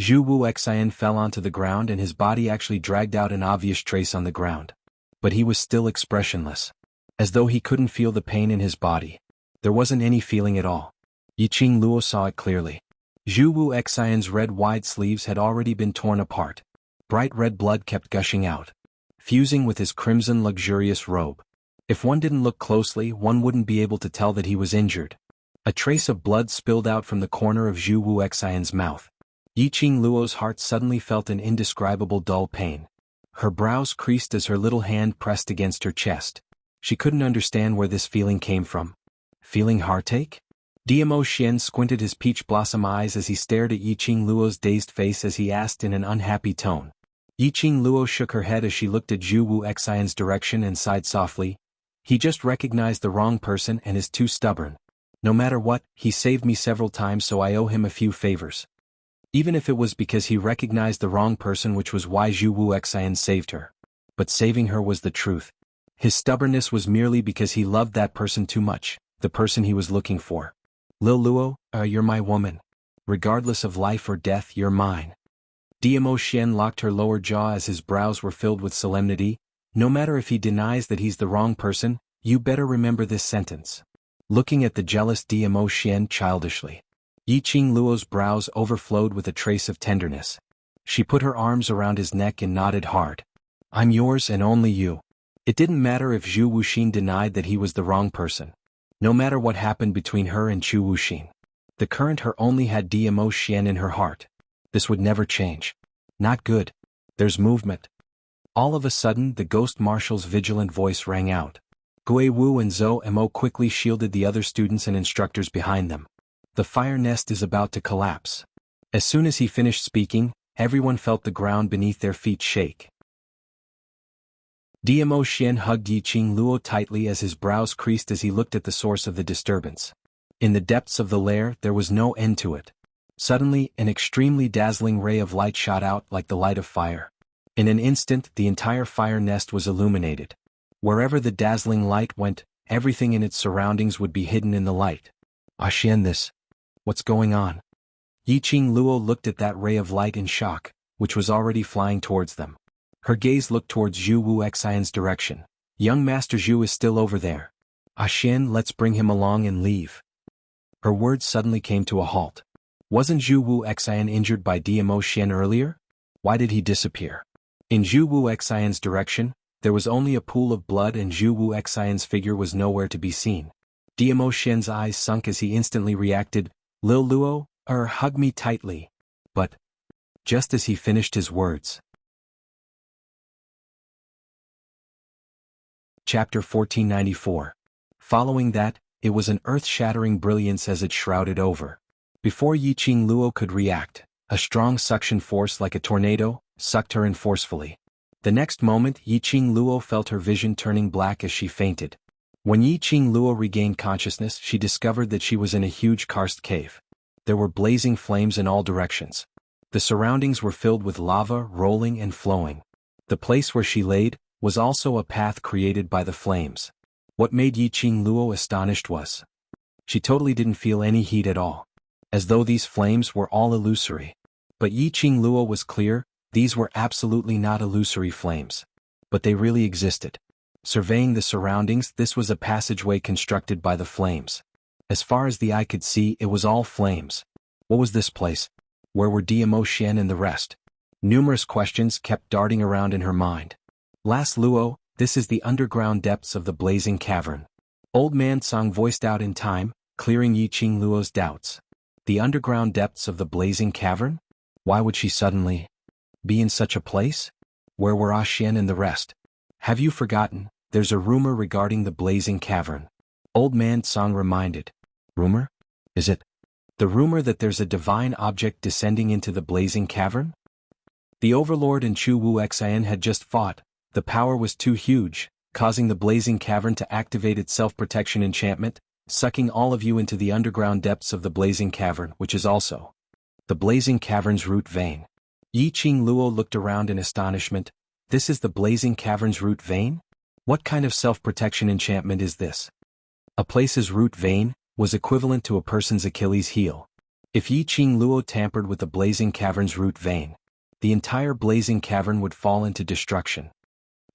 Zhu Wuxian fell onto the ground and his body actually dragged out an obvious trace on the ground. But he was still expressionless. As though he couldn't feel the pain in his body. There wasn't any feeling at all. Yiqing Luo saw it clearly. Zhu Wuxian's red wide sleeves had already been torn apart. Bright red blood kept gushing out, fusing with his crimson luxurious robe. If one didn't look closely, one wouldn't be able to tell that he was injured. A trace of blood spilled out from the corner of Zhu Wuxian's mouth. Yiqing Luo's heart suddenly felt an indescribable dull pain. Her brows creased as her little hand pressed against her chest. She couldn't understand where this feeling came from. Feeling heartache? Diamo Xian squinted his peach blossom eyes as he stared at Yiqing Luo's dazed face as he asked in an unhappy tone. Yiqing Luo shook her head as she looked at Zhu Wuxian's direction and sighed softly. He just recognized the wrong person and is too stubborn. No matter what, he saved me several times, so I owe him a few favors. Even if it was because he recognized the wrong person, which was why Zhu Wuxian saved her. But saving her was the truth. His stubbornness was merely because he loved that person too much, the person he was looking for. Lil Luo, you're my woman. Regardless of life or death, you're mine. Dmo Xian locked her lower jaw as his brows were filled with solemnity. No matter if he denies that he's the wrong person, you better remember this sentence. Looking at the jealous Dmo Xian childishly, Yiqing Luo's brows overflowed with a trace of tenderness. She put her arms around his neck and nodded hard. I'm yours and only you. It didn't matter if Zhu Wuxin denied that he was the wrong person. No matter what happened between her and Chu Wuxin, the current her only had Dmo Xian in her heart. This would never change. Not good. There's movement. All of a sudden the ghost marshal's vigilant voice rang out. Gui Wu and Zhou Mo quickly shielded the other students and instructors behind them. The fire nest is about to collapse. As soon as he finished speaking, everyone felt the ground beneath their feet shake. Dmo Xian hugged Yiqing Luo tightly as his brows creased as he looked at the source of the disturbance. In the depths of the lair there was no end to it. Suddenly, an extremely dazzling ray of light shot out like the light of fire. In an instant, the entire fire nest was illuminated. Wherever the dazzling light went, everything in its surroundings would be hidden in the light. Xian, this. What's going on? Yiqing Luo looked at that ray of light in shock, which was already flying towards them. Her gaze looked towards Zhu Wuxian's direction. Young Master Zhu is still over there. Xian, let's bring him along and leave. Her words suddenly came to a halt. Wasn't Zhu Wuxian injured by Dmo Xian earlier? Why did he disappear? In Zhu Wuxian's direction, there was only a pool of blood and Zhu Wuxian's figure was nowhere to be seen. Dmo Xian's eyes sunk as he instantly reacted, Lil Luo, hug me tightly. But, just as he finished his words. Chapter 1494. Following that, it was an earth-shattering brilliance as it shrouded over. Before Yiqing Luo could react, a strong suction force like a tornado sucked her in forcefully. The next moment Yiqing Luo felt her vision turning black as she fainted. When Yiqing Luo regained consciousness, she discovered that she was in a huge karst cave. There were blazing flames in all directions. The surroundings were filled with lava rolling and flowing. The place where she laid was also a path created by the flames. What made Yiqing Luo astonished was, she totally didn't feel any heat at all, as though these flames were all illusory. But Yiqing Luo was clear, these were absolutely not illusory flames. But they really existed. Surveying the surroundings, this was a passageway constructed by the flames. As far as the eye could see, it was all flames. What was this place? Where were Dmo Xian and the rest? Numerous questions kept darting around in her mind. Last Luo, this is the underground depths of the blazing cavern. Old Man Song voiced out in time, clearing Yiqing Luo's doubts. The underground depths of the blazing cavern? Why would she suddenly be in such a place? Where were Xian and the rest? Have you forgotten, there's a rumor regarding the blazing cavern? Old Man Song reminded. Rumor? Is it the rumor that there's a divine object descending into the blazing cavern? The Overlord and Chu Wuxian had just fought. The power was too huge, causing the blazing cavern to activate its self-protection enchantment, sucking all of you into the underground depths of the blazing cavern, which is also the blazing cavern's root vein. Yiqing Luo looked around in astonishment. This is the blazing cavern's root vein? What kind of self-protection enchantment is this? A place's root vein was equivalent to a person's Achilles heel. If Yiqing Luo tampered with the blazing cavern's root vein, the entire blazing cavern would fall into destruction.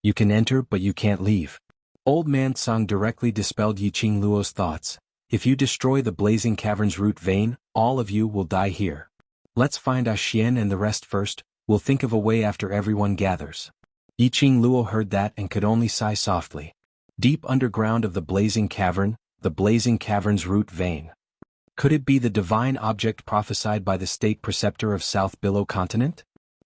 You can enter but you can't leave. Old Man Song directly dispelled Yiqing Luo's thoughts. If you destroy the blazing cavern's root vein, all of you will die here. Let's find Xian and the rest first, we'll think of a way after everyone gathers. Yiqing Luo heard that and could only sigh softly. Deep underground of the blazing cavern's root vein. Could it be the divine object prophesied by the state preceptor of South Billow continent?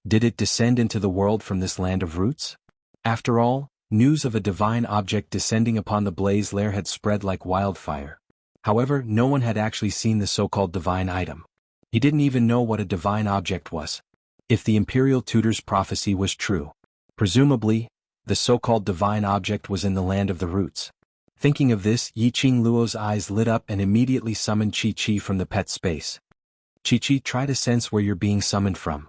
Did it descend into the world from this land of roots? After all, news of a divine object descending upon the blaze lair had spread like wildfire. However, no one had actually seen the so-called divine item. He didn't even know what a divine object was. If the imperial tutor's prophecy was true, presumably, the so-called divine object was in the land of the roots. Thinking of this, Yiqing Luo's eyes lit up and immediately summoned Chi-Chi from the pet space. Chi-Chi, try to sense where you're being summoned from.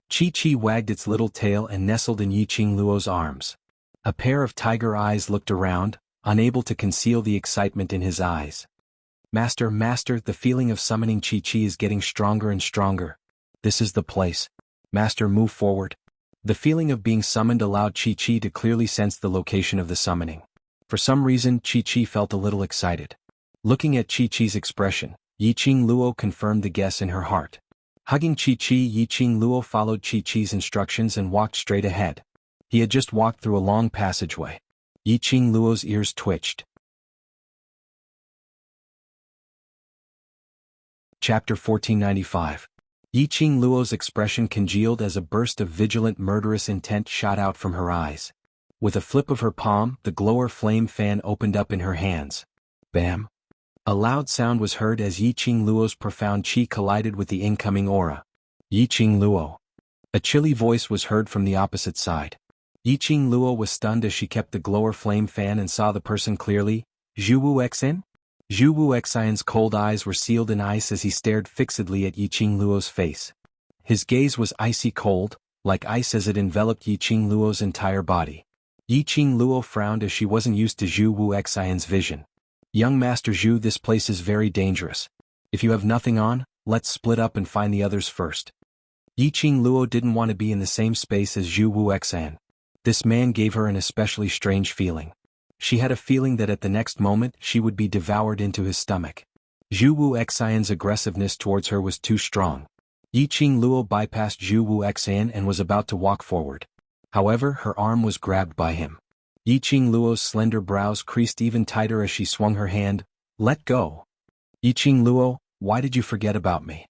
Chi-Chi wagged its little tail and nestled in Yiqing Luo's arms. A pair of tiger eyes looked around, unable to conceal the excitement in his eyes. Master, the feeling of summoning Qi is getting stronger and stronger. This is the place. Master, move forward. The feeling of being summoned allowed Qi to clearly sense the location of the summoning. For some reason, Qi felt a little excited. Looking at Qi's expression, Yiqing Luo confirmed the guess in her heart. Hugging Qi, Yiqing Luo followed Qi's instructions and walked straight ahead. He had just walked through a long passageway. Yiqing Luo's ears twitched. Chapter 1495. Yiqing Luo's expression congealed as a burst of vigilant murderous intent shot out from her eyes. With a flip of her palm, the glower flame fan opened up in her hands. Bam! A loud sound was heard as Yiqing Luo's profound qi collided with the incoming aura. Yiqing Luo. A chilly voice was heard from the opposite side. Yiqing Luo was stunned as she kept the glower flame fan and saw the person clearly. Zhu Wuxian? Zhu Wuxian's cold eyes were sealed in ice as he stared fixedly at Yiqing Luo's face. His gaze was icy cold, like ice as it enveloped Yiqing Luo's entire body. Yiqing Luo frowned as she wasn't used to Zhu Wuxian's vision. Young Master Zhu, this place is very dangerous. If you have nothing on, let's split up and find the others first. Yiqing Luo didn't want to be in the same space as Zhu Wuxian. This man gave her an especially strange feeling. She had a feeling that at the next moment she would be devoured into his stomach. Zhu Wuxian's aggressiveness towards her was too strong. Yiqing Luo bypassed Zhu Wuxian and was about to walk forward. However, her arm was grabbed by him. Yiqing Luo's slender brows creased even tighter as she swung her hand. Let go. Yiqing Luo, why did you forget about me?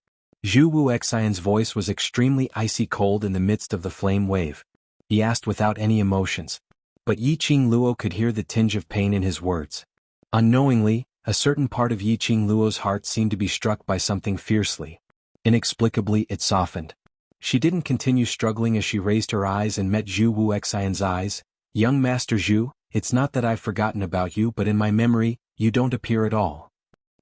Zhu Wuxian's voice was extremely icy cold in the midst of the flame wave. He asked without any emotions. But Yiqing Luo could hear the tinge of pain in his words. Unknowingly, a certain part of Yiqing Luo's heart seemed to be struck by something fiercely. Inexplicably, it softened. She didn't continue struggling as she raised her eyes and met Zhu Wuxian's eyes. Young Master Zhu, it's not that I've forgotten about you, but in my memory, you don't appear at all.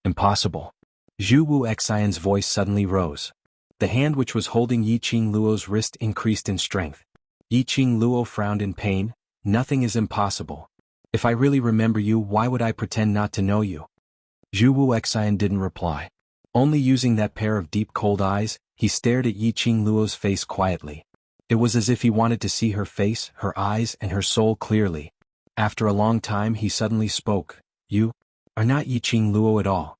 Impossible. Zhu Wuxian's voice suddenly rose. The hand which was holding Yiqing Luo's wrist increased in strength. Yiqing Luo frowned in pain. Nothing is impossible. If I really remember you, why would I pretend not to know you? Zhu Wuxian didn't reply. Only using that pair of deep cold eyes, he stared at Yiqing Luo's face quietly. It was as if he wanted to see her face, her eyes, and her soul clearly. After a long time he suddenly spoke. You are not Yiqing Luo at all.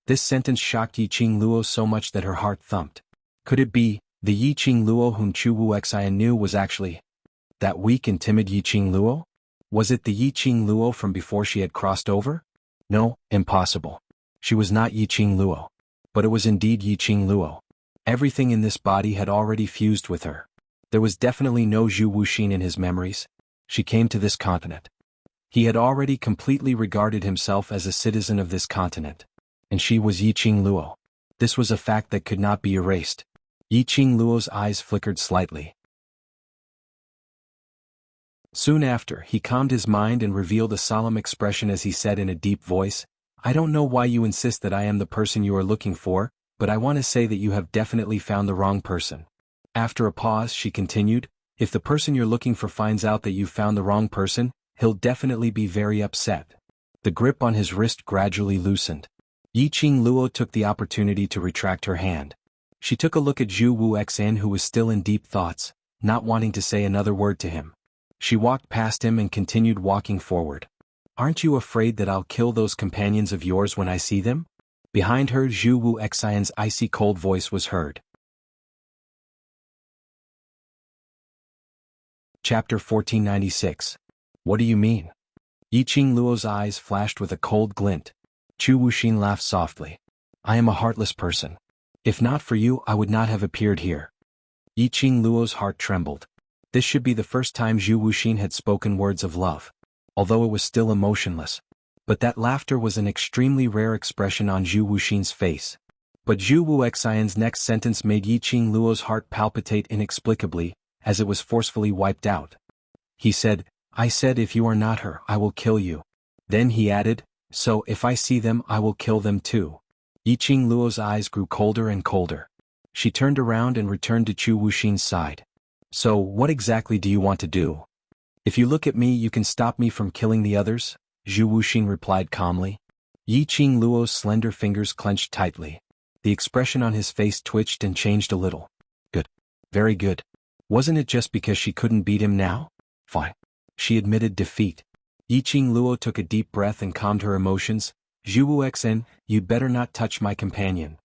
This sentence shocked Yiqing Luo so much that her heart thumped. Could it be, the Yiqing Luo whom Zhu Wuxian knew was actually that weak and timid Yiqing Luo? Was it the Yiqing Luo from before she had crossed over? No, impossible. She was not Yiqing Luo. But it was indeed Yiqing Luo. Everything in this body had already fused with her. There was definitely no Zhu Wuxin in his memories. She came to this continent. He had already completely regarded himself as a citizen of this continent. And she was Yiqing Luo. This was a fact that could not be erased. Yiqing Luo's eyes flickered slightly. Soon after, he calmed his mind and revealed a solemn expression as he said in a deep voice, I don't know why you insist that I am the person you are looking for, but I want to say that you have definitely found the wrong person. After a pause, she continued, if the person you're looking for finds out that you've found the wrong person, he'll definitely be very upset. The grip on his wrist gradually loosened. Yiqing Luo took the opportunity to retract her hand. She took a look at Zhu Wuxian, who was still in deep thoughts, not wanting to say another word to him. She walked past him and continued walking forward. Aren't you afraid that I'll kill those companions of yours when I see them? Behind her, Zhu Wuxian's icy cold voice was heard. Chapter 1496. What do you mean? Yiqing Luo's eyes flashed with a cold glint. Zhu Wuxin laughed softly. I am a heartless person. If not for you, I would not have appeared here. Yiqing Luo's heart trembled. This should be the first time Zhu Wuxin had spoken words of love, although it was still emotionless. But that laughter was an extremely rare expression on Zhu Wuxin's face. But Zhu Wuxian's next sentence made Yiqing Luo's heart palpitate inexplicably, as it was forcefully wiped out. He said, I said if you are not her, I will kill you. Then he added, so if I see them, I will kill them too. Yiqing Luo's eyes grew colder and colder. She turned around and returned to Zhu Wuxin's side. So, what exactly do you want to do? If you look at me, you can stop me from killing the others, Zhu Wuxin replied calmly. Yi-Ching Luo's slender fingers clenched tightly. The expression on his face twitched and changed a little. Good. Very good. Wasn't it just because she couldn't beat him now? Fine. She admitted defeat. Yi-Ching Luo took a deep breath and calmed her emotions. Zhu Wuxen, you'd better not touch my companion.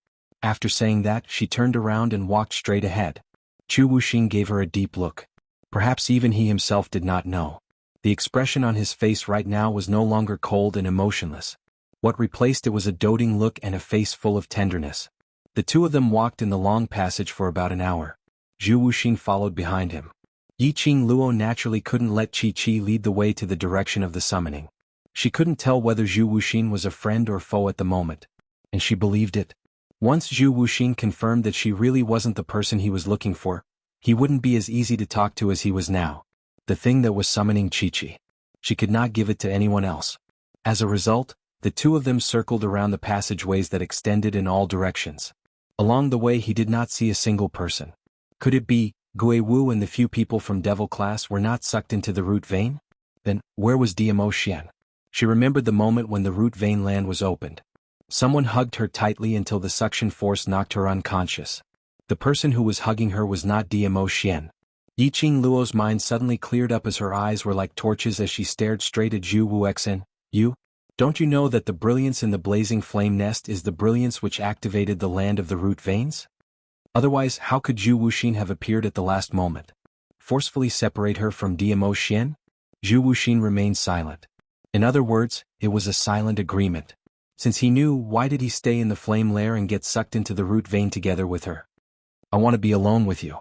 After saying that, she turned around and walked straight ahead. Chu Wuxing gave her a deep look. Perhaps even he himself did not know. The expression on his face right now was no longer cold and emotionless. What replaced it was a doting look and a face full of tenderness. The two of them walked in the long passage for about an hour. Zhu Wuxing followed behind him. Yi-Ching Luo naturally couldn't let Chi-Chi lead the way to the direction of the summoning. She couldn't tell whether Zhu Wuxing was a friend or foe at the moment. And she believed it. Once Zhu Wuxing confirmed that she really wasn't the person he was looking for, he wouldn't be as easy to talk to as he was now. The thing that was summoning Chi-Chi. She could not give it to anyone else. As a result, the two of them circled around the passageways that extended in all directions. Along the way he did not see a single person. Could it be, Gui Wu and the few people from Devil class were not sucked into the root vein? Then, where was Diamo Xian? She remembered the moment when the root vein land was opened. Someone hugged her tightly until the suction force knocked her unconscious. The person who was hugging her was not Diamo Xian. Yi-Ching Luo's mind suddenly cleared up as her eyes were like torches as she stared straight at Zhu Wuxen. You? Don't you know that the brilliance in the blazing flame nest is the brilliance which activated the land of the root veins? Otherwise, how could Zhu Wuxing have appeared at the last moment? Forcefully separate her from Diamo Xian? Zhu Wuxing remained silent. In other words, it was a silent agreement. Since he knew, why did he stay in the flame lair and get sucked into the root vein together with her? I want to be alone with you.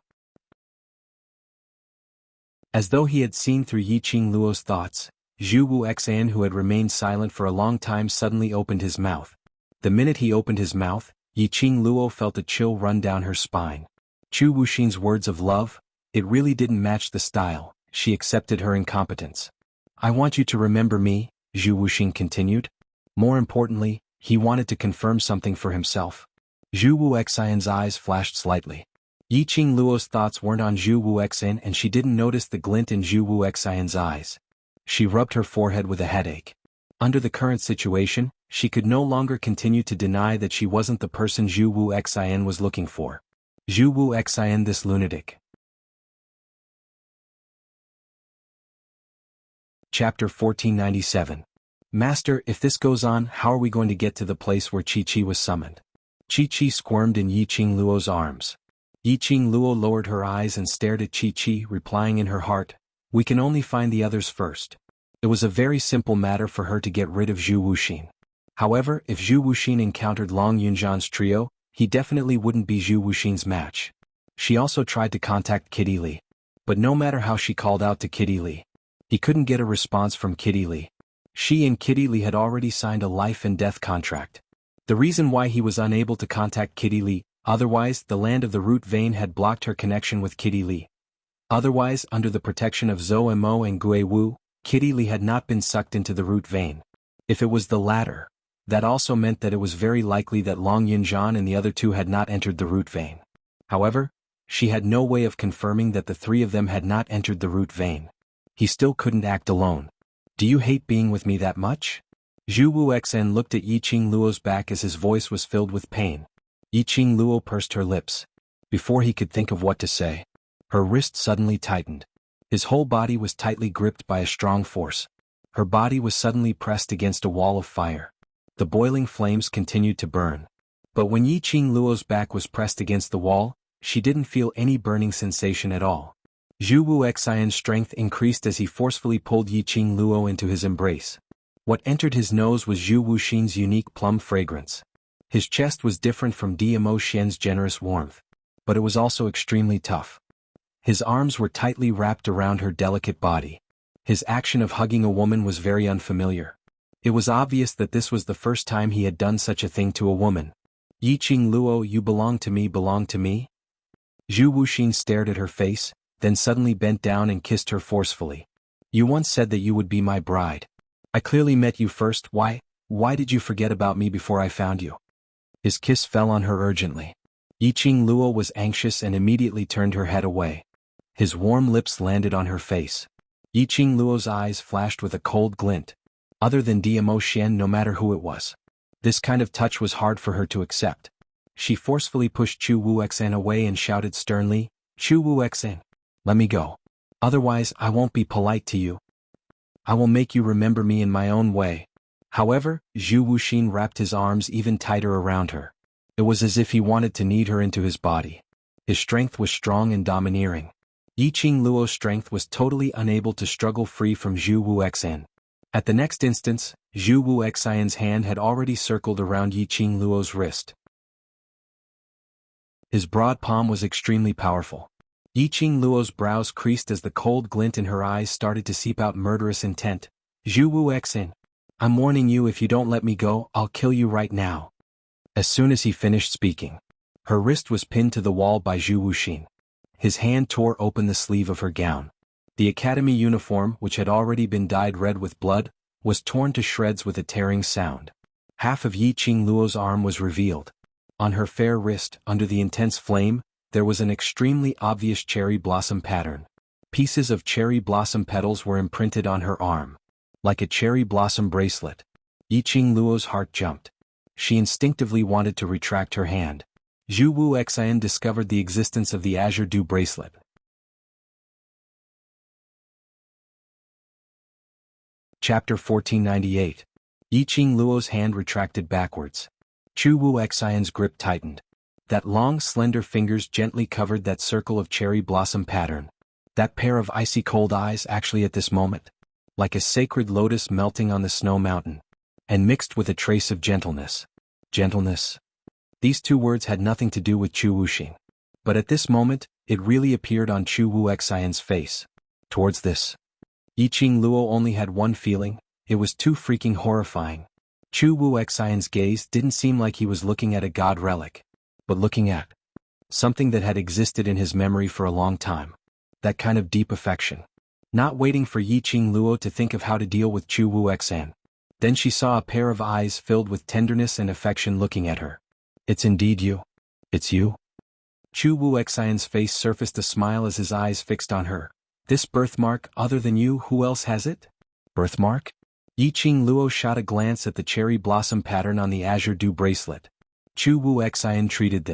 As though he had seen through Yi-Ching Luo's thoughts, Zhu Wuxan, who had remained silent for a long time, suddenly opened his mouth. The minute he opened his mouth, Yi-Ching Luo felt a chill run down her spine. Chu Wuxing's words of love, it really didn't match the style. She accepted her incompetence. I want you to remember me, Zhu Wuxing continued. More importantly, he wanted to confirm something for himself. Zhu Wuxian's eyes flashed slightly. Yi-Ching Luo's thoughts weren't on Zhu Wuxin and she didn't notice the glint in Zhu Wuxian's eyes. She rubbed her forehead with a headache. Under the current situation, she could no longer continue to deny that she wasn't the person Zhu Wuxian was looking for. Zhu Wuxian, this lunatic. Chapter 1497. Master, if this goes on, how are we going to get to the place where Chi-Chi was summoned? Chi-Chi squirmed in Yi-Ching Luo's arms. Yi-Ching Luo lowered her eyes and stared at Chi-Chi, replying in her heart, we can only find the others first. It was a very simple matter for her to get rid of Zhu Wuxing. However, if Zhu Wuxing encountered Long Yunjian's trio, he definitely wouldn't be Zhu Wuxing's match. She also tried to contact Kitty Li. But no matter how she called out to Kitty Li, he couldn't get a response from Kitty Li. She and Kitty Li had already signed a life and death contract. The reason why he was unable to contact Kitty Li, otherwise the land of the root vein had blocked her connection with Kitty Li. Otherwise, under the protection of Zhou Mo and Gui Wu, Kitty Li had not been sucked into the root vein. If it was the latter, that also meant that it was very likely that Long Yunjian and the other two had not entered the root vein. However, she had no way of confirming that the three of them had not entered the root vein. He still couldn't act alone. Do you hate being with me that much? Zhu Wuxen looked at Yi-Ching Luo's back as his voice was filled with pain. Yi-Ching Luo pursed her lips. Before he could think of what to say, her wrist suddenly tightened. His whole body was tightly gripped by a strong force. Her body was suddenly pressed against a wall of fire. The boiling flames continued to burn. But when Yi-Ching Luo's back was pressed against the wall, she didn't feel any burning sensation at all. Zhu Wuxian's strength increased as he forcefully pulled Yi-Ching Luo into his embrace. What entered his nose was Zhu Wuxing's unique plum fragrance. His chest was different from Diamo Xian's generous warmth. But it was also extremely tough. His arms were tightly wrapped around her delicate body. His action of hugging a woman was very unfamiliar. It was obvious that this was the first time he had done such a thing to a woman. Yi-Ching Luo, you belong to me, belong to me? Zhu Wuxing stared at her face, then suddenly bent down and kissed her forcefully. You once said that you would be my bride. I clearly met you first. Why did you forget about me before I found you? His kiss fell on her urgently. Yi-Ching Luo was anxious and immediately turned her head away. His warm lips landed on her face. Yi-Ching Luo's eyes flashed with a cold glint. Other than Diamo Xian, no matter who it was, This kind of touch was hard for her to accept. She forcefully pushed Chu Wuxian away and shouted sternly, "Chu Wuxian, let me go. Otherwise I won't be polite to you. I will make you remember me in my own way." However, Zhu Wuxin wrapped his arms even tighter around her. It was as if he wanted to knead her into his body. His strength was strong and domineering. Yiqing Luo's strength was totally unable to struggle free from Zhu Wuxian. At the next instance, Zhu Wuxian's hand had already circled around Yiqing Luo's wrist. His broad palm was extremely powerful. Yiqing Luo's brows creased as the cold glint in her eyes started to seep out murderous intent. "Zhu Wuxian, I'm warning you, if you don't let me go, I'll kill you right now." As soon as he finished speaking, her wrist was pinned to the wall by Zhu Wuxin. His hand tore open the sleeve of her gown. The academy uniform, which had already been dyed red with blood, was torn to shreds with a tearing sound. Half of Yiqing Luo's arm was revealed. On her fair wrist, under the intense flame, there was an extremely obvious cherry blossom pattern. Pieces of cherry blossom petals were imprinted on her arm. Like a cherry blossom bracelet. Yiqing Luo's heart jumped. She instinctively wanted to retract her hand. Zhu Wuxian discovered the existence of the azure dew bracelet. Chapter 1498. Yiqing Luo's hand retracted backwards. Chu Wuxian's grip tightened. That long slender fingers gently covered that circle of cherry blossom pattern. That pair of icy cold eyes actually at this moment. Like a sacred lotus melting on the snow mountain. And mixed with a trace of gentleness. Gentleness. These two words had nothing to do with Chu Wuxin. But at this moment, it really appeared on Chu Wuxian's face. Towards this, Yiqing Luo only had one feeling: it was too freaking horrifying. Chu Wuxian's gaze didn't seem like he was looking at a god relic, but looking at something that had existed in his memory for a long time. That kind of deep affection. Not waiting for Yiqing Luo to think of how to deal with Chu Wuxian. Then she saw a pair of eyes filled with tenderness and affection looking at her. "It's indeed you. It's you?" Chu Wuxian's face surfaced a smile as his eyes fixed on her. "This birthmark, other than you, who else has it?" "Birthmark?" Yiqing Luo shot a glance at the cherry blossom pattern on the azure dew bracelet. Chu Wuxian treated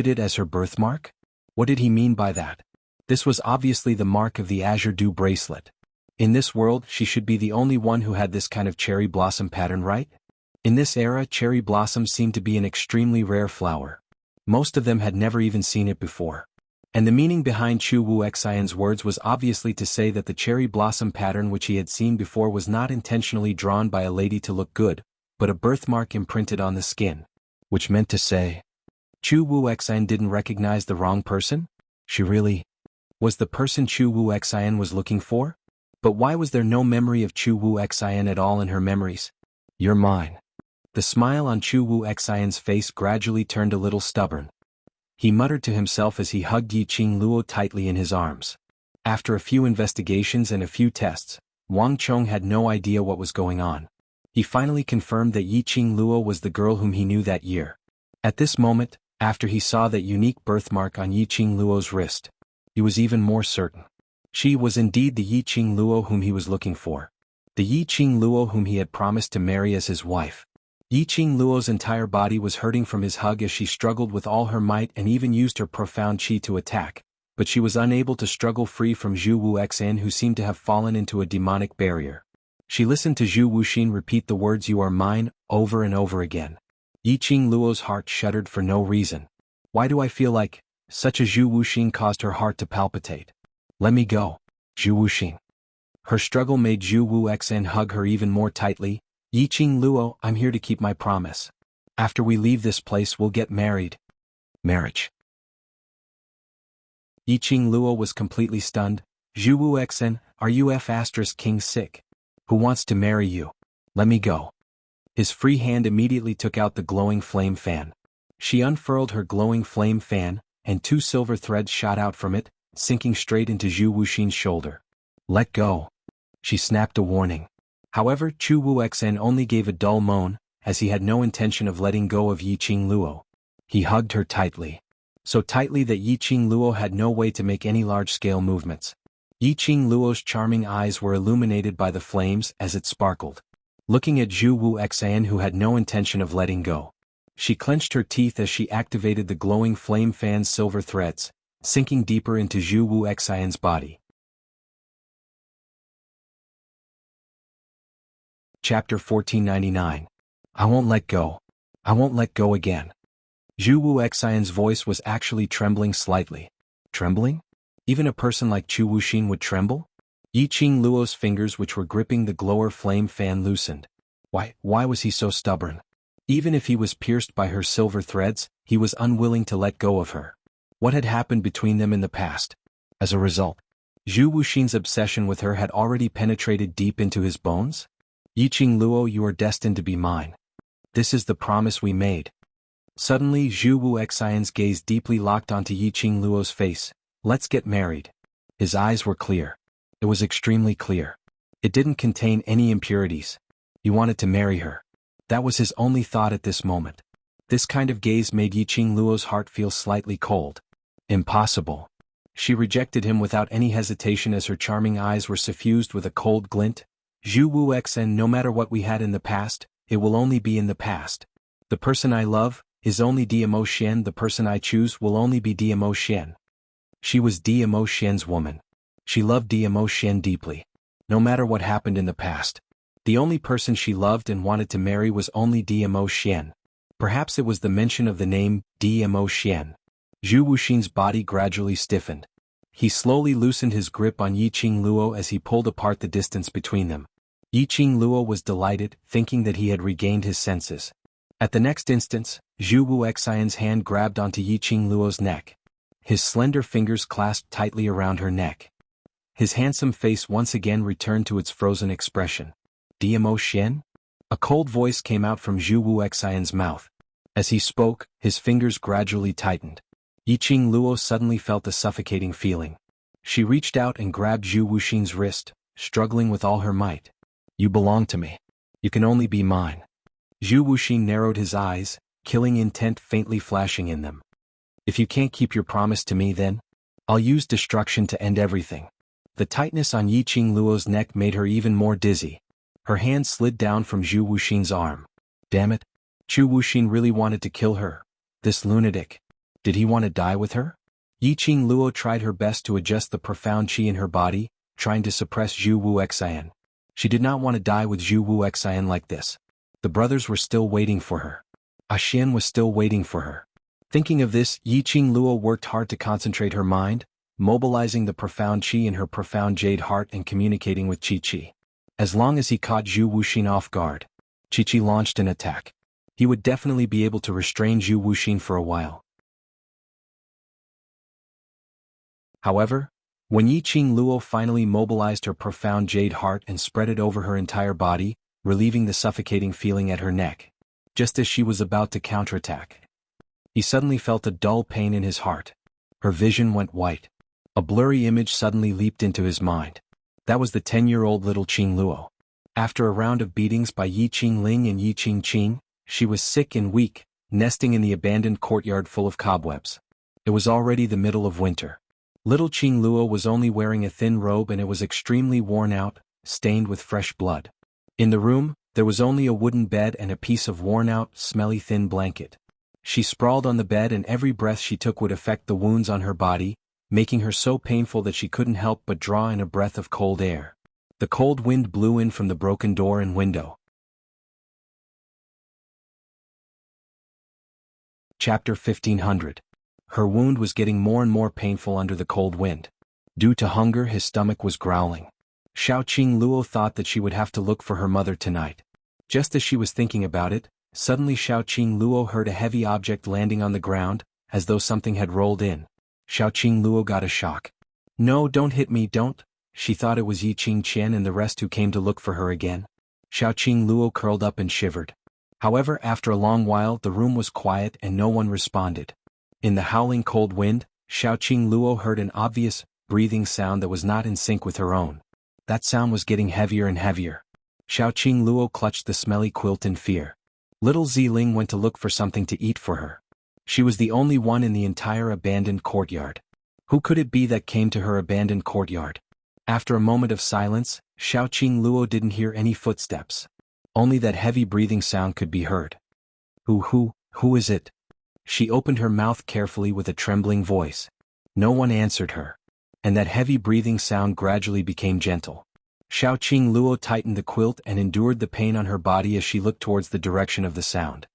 it as her birthmark? What did he mean by that? This was obviously the mark of the azure dew bracelet. In this world, she should be the only one who had this kind of cherry blossom pattern, right? In this era, cherry blossoms seemed to be an extremely rare flower. Most of them had never even seen it before. And the meaning behind Chu Wuxian's words was obviously to say that the cherry blossom pattern which he had seen before was not intentionally drawn by a lady to look good, but a birthmark imprinted on the skin. Which meant to say, Chu Wuxian didn't recognize the wrong person? She really was the person Chu Wuxian was looking for? But why was there no memory of Chu Wuxian at all in her memories? "You're mine." The smile on Chu Wuxian's face gradually turned a little stubborn. He muttered to himself as he hugged Yiqing Luo tightly in his arms. After a few investigations and a few tests, Wang Chong had no idea what was going on. He finally confirmed that Yiqing Luo was the girl whom he knew that year. At this moment, after he saw that unique birthmark on Yiqing Luo's wrist, he was even more certain. She was indeed the Yiqing Luo whom he was looking for. The Yiqing Luo whom he had promised to marry as his wife. Yiqing Luo's entire body was hurting from his hug as she struggled with all her might and even used her profound qi to attack, but she was unable to struggle free from Zhu Wuxian, who seemed to have fallen into a demonic barrier. She listened to Zhu Wuxin repeat the words "you are mine" over and over again. Yiqing Luo's heart shuddered for no reason. Why do I feel like such a Zhu Wuxin caused her heart to palpitate? "Let me go, Zhu Wuxin." Her struggle made Zhu Wuxian hug her even more tightly. "Yiqing Luo, I'm here to keep my promise. After we leave this place we'll get married." Marriage. Yiqing Luo was completely stunned. "Zhu Wuxian, are you King sick? Who wants to marry you? Let me go." His free hand immediately took out the glowing flame fan. She unfurled her glowing flame fan, and 2 silver threads shot out from it, sinking straight into Zhu Wuxin's shoulder. "Let go." She snapped a warning. However, Chu Wuxian only gave a dull moan, as he had no intention of letting go of Yiqing Luo. He hugged her tightly. So tightly that Yiqing Luo had no way to make any large-scale movements. Yiqing Luo's charming eyes were illuminated by the flames as it sparkled. looking at Zhu Wuxian, who had no intention of letting go. She clenched her teeth as she activated the glowing flame fan's silver threads, sinking deeper into Zhu Wuxian's body. Chapter 1499. I won't let go. I won't let go again. Zhu Wuxian's voice was actually trembling slightly. Trembling? Even a person like Chu Wuxin would tremble? Yiqing Luo's fingers, which were gripping the glower flame fan, loosened. Why was he so stubborn? Even if he was pierced by her silver threads, he was unwilling to let go of her. What had happened between them in the past? As a result, Zhu Wuxin's obsession with her had already penetrated deep into his bones? Yiqing Luo, you are destined to be mine. This is the promise we made. Suddenly Zhu Wuxian's gaze deeply locked onto Yiqing Luo's face. Let's get married. His eyes were clear. It was extremely clear. It didn't contain any impurities. He wanted to marry her. That was his only thought at this moment. This kind of gaze made Yiqing Luo's heart feel slightly cold. Impossible. She rejected him without any hesitation as her charming eyes were suffused with a cold glint. Zhu Wuxian, no matter what we had in the past, it will only be in the past. The person I love is only Diamo Xian. The person I choose will only be Diamo Xian. She was Diamo Xian's woman. She loved Diamo Xian deeply. No matter what happened in the past, the only person she loved and wanted to marry was only Diamo Xian. Perhaps it was the mention of the name Diamo Xian. Zhu Wuxin's body gradually stiffened. He slowly loosened his grip on Yiqing Luo as he pulled apart the distance between them. Yiqing Luo was delighted, thinking that he had regained his senses. At the next instant, Zhu Wuxian's hand grabbed onto Yiqing Luo's neck. His slender fingers clasped tightly around her neck. His handsome face once again returned to its frozen expression. Diamo Xian? A cold voice came out from Zhu Wuxian's mouth. As he spoke, his fingers gradually tightened. Yiqing Luo suddenly felt a suffocating feeling. She reached out and grabbed Zhu Wuxin's wrist, struggling with all her might. You belong to me. You can only be mine. Zhu Wuxin narrowed his eyes, killing intent faintly flashing in them. If you can't keep your promise to me, then I'll use destruction to end everything. The tightness on Yiqing Luo's neck made her even more dizzy. Her hand slid down from Zhu Wuxin's arm. Damn it. Chu Wuxin really wanted to kill her. This lunatic. Did he want to die with her? Yiqing Luo tried her best to adjust the profound qi in her body, trying to suppress Zhu Wuxian. She did not want to die with Zhu Wuxian like this. The brothers were still waiting for her. Xian was still waiting for her. Thinking of this, Yiqing Luo worked hard to concentrate her mind, mobilizing the profound qi in her profound jade heart and communicating with Qi. As long as he caught Zhu Wuxin off guard, Qi launched an attack. He would definitely be able to restrain Zhu Wuxin for a while. However, when Yiqing Luo finally mobilized her profound jade heart and spread it over her entire body, relieving the suffocating feeling at her neck, just as she was about to counterattack, he suddenly felt a dull pain in his heart. Her vision went white. A blurry image suddenly leaped into his mind. That was the 10-year-old little Qing Luo. After a round of beatings by Yiqing Ling and Yiqing Qing, she was sick and weak, nesting in the abandoned courtyard full of cobwebs. It was already the middle of winter. Little Qing Luo was only wearing a thin robe and it was extremely worn out, stained with fresh blood. In the room, there was only a wooden bed and a piece of worn-out, smelly thin blanket. She sprawled on the bed and every breath she took would affect the wounds on her body, making her so painful that she couldn't help but draw in a breath of cold air. The cold wind blew in from the broken door and window. Chapter 1500. Her wound was getting more and more painful under the cold wind. Due to hunger, his stomach was growling. Xiaoqing Luo thought that she would have to look for her mother tonight. Just as she was thinking about it, suddenly Xiaoqing Luo heard a heavy object landing on the ground, as though something had rolled in. Xiaoqing Luo got a shock. No, don't hit me, don't. She thought it was Yiqing Qian and the rest who came to look for her again. Xiaoqing Luo curled up and shivered. However, after a long while, the room was quiet and no one responded. In the howling cold wind, Xiaoqing Luo heard an obvious, breathing sound that was not in sync with her own. That sound was getting heavier and heavier. Xiaoqing Luo clutched the smelly quilt in fear. Little Ziling went to look for something to eat for her. She was the only one in the entire abandoned courtyard. Who could it be that came to her abandoned courtyard? After a moment of silence, Xiaoqing Luo didn't hear any footsteps. Only that heavy breathing sound could be heard. Who is it? She opened her mouth carefully with a trembling voice. No one answered her. And that heavy breathing sound gradually became gentle. Xiaoqing Luo tightened the quilt and endured the pain on her body as she looked towards the direction of the sound.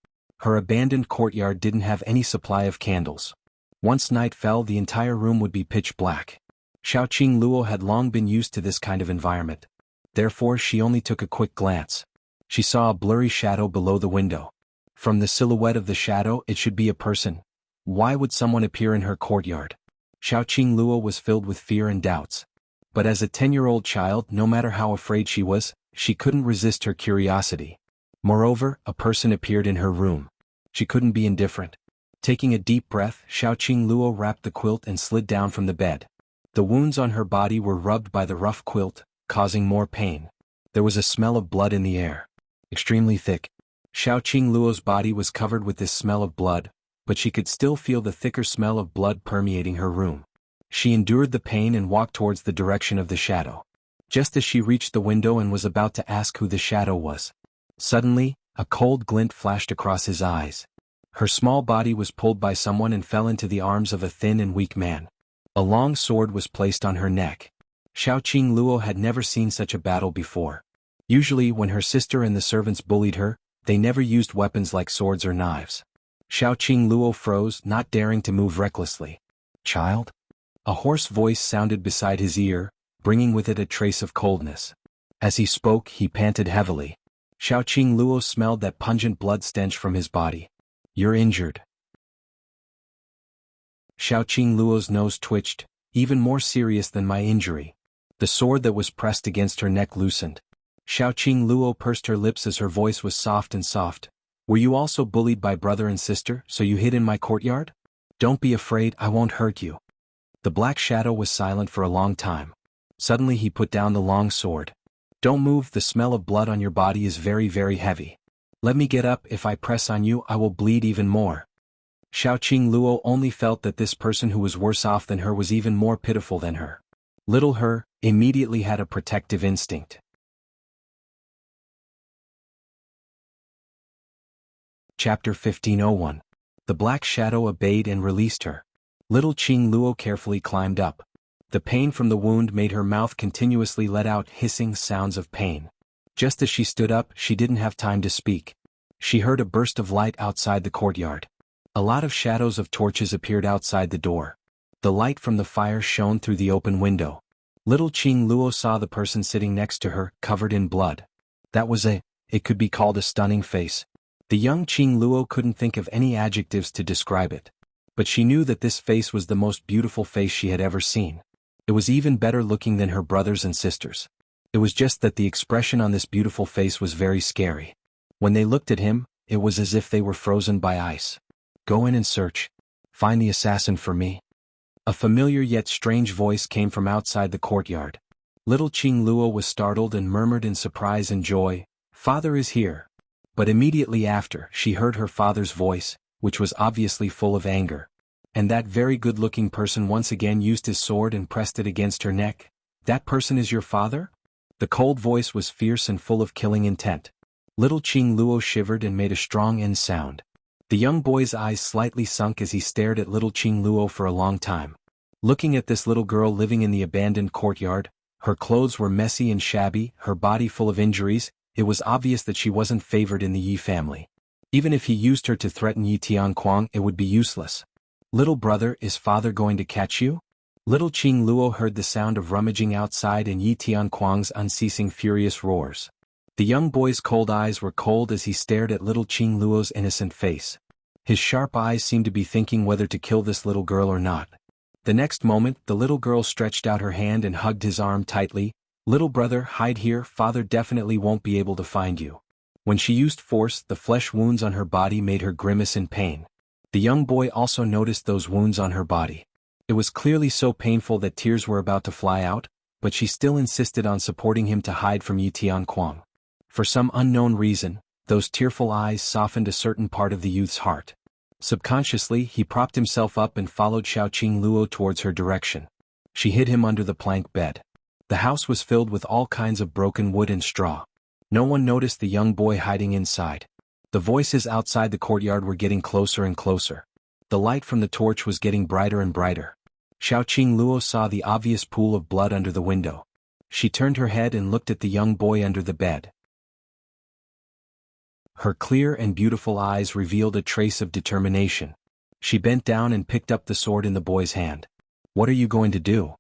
Her abandoned courtyard didn't have any supply of candles. Once night fell, the entire room would be pitch black. Xiaoqing Luo had long been used to this kind of environment. Therefore she only took a quick glance. She saw a blurry shadow below the window. From the silhouette of the shadow, it should be a person. Why would someone appear in her courtyard? Xiaoqing Luo was filled with fear and doubts. But as a 10-year-old child, no matter how afraid she was, she couldn't resist her curiosity. Moreover, a person appeared in her room. She couldn't be indifferent. Taking a deep breath, Xiaoqing Luo wrapped the quilt and slid down from the bed. The wounds on her body were rubbed by the rough quilt, causing more pain. There was a smell of blood in the air. Extremely thick. Xiaoqing Luo's body was covered with this smell of blood, but she could still feel the thicker smell of blood permeating her room. She endured the pain and walked towards the direction of the shadow. Just as she reached the window and was about to ask who the shadow was, suddenly, a cold glint flashed across his eyes. Her small body was pulled by someone and fell into the arms of a thin and weak man. A long sword was placed on her neck. Xiaoqing Luo had never seen such a battle before. Usually when her sister and the servants bullied her, they never used weapons like swords or knives. Xiaoqing Luo froze, not daring to move recklessly. Child? A hoarse voice sounded beside his ear, bringing with it a trace of coldness. As he spoke, he panted heavily. Xiaoqing Luo smelled that pungent blood stench from his body. You're injured. Xiaoqing Luo's nose twitched, even more serious than my injury. The sword that was pressed against her neck loosened. Xiaoqing Luo pursed her lips as her voice was soft and soft. Were you also bullied by brother and sister, so you hid in my courtyard? Don't be afraid, I won't hurt you. The black shadow was silent for a long time. Suddenly he put down the long sword. Don't move, the smell of blood on your body is very, very heavy. Let me get up, if I press on you I will bleed even more. Xiaoqing Luo only felt that this person who was worse off than her was even more pitiful than her. Little her immediately had a protective instinct. Chapter 1501. The black shadow obeyed and released her. Little Qing Luo carefully climbed up. The pain from the wound made her mouth continuously let out hissing sounds of pain. Just as she stood up, she didn't have time to speak. She heard a burst of light outside the courtyard. A lot of shadows of torches appeared outside the door. The light from the fire shone through the open window. Little Qing Luo saw the person sitting next to her, covered in blood. That was it could be called a stunning face. The young Qing Luo couldn't think of any adjectives to describe it. But she knew that this face was the most beautiful face she had ever seen. It was even better looking than her brothers and sisters. It was just that the expression on this beautiful face was very scary. When they looked at him, it was as if they were frozen by ice. Go in and search. Find the assassin for me. A familiar yet strange voice came from outside the courtyard. Little Qing Luo was startled and murmured in surprise and joy, "Father is here." But immediately after, she heard her father's voice, which was obviously full of anger. And that very good-looking person once again used his sword and pressed it against her neck. That person is your father? The cold voice was fierce and full of killing intent. Little Qing Luo shivered and made a strong end sound. The young boy's eyes slightly sunk as he stared at little Qing Luo for a long time. Looking at this little girl living in the abandoned courtyard, her clothes were messy and shabby, her body full of injuries, it was obvious that she wasn't favored in the Yi family. Even if he used her to threaten Yi Tianquang, it would be useless. Little brother, is father going to catch you? Little Qing Luo heard the sound of rummaging outside and Yi Tianquang's unceasing furious roars. The young boy's cold eyes were cold as he stared at little Qing Luo's innocent face. His sharp eyes seemed to be thinking whether to kill this little girl or not. The next moment, the little girl stretched out her hand and hugged his arm tightly. Little brother, hide here, father definitely won't be able to find you. When she used force, the flesh wounds on her body made her grimace in pain. The young boy also noticed those wounds on her body. It was clearly so painful that tears were about to fly out, but she still insisted on supporting him to hide from Yi Tianquang. For some unknown reason, those tearful eyes softened a certain part of the youth's heart. Subconsciously, he propped himself up and followed Xiaoqing Luo towards her direction. She hid him under the plank bed. The house was filled with all kinds of broken wood and straw. No one noticed the young boy hiding inside. The voices outside the courtyard were getting closer and closer. The light from the torch was getting brighter and brighter. Xiaoqing Luo saw the obvious pool of blood under the window. She turned her head and looked at the young boy under the bed. Her clear and beautiful eyes revealed a trace of determination. She bent down and picked up the sword in the boy's hand. "What are you going to do?"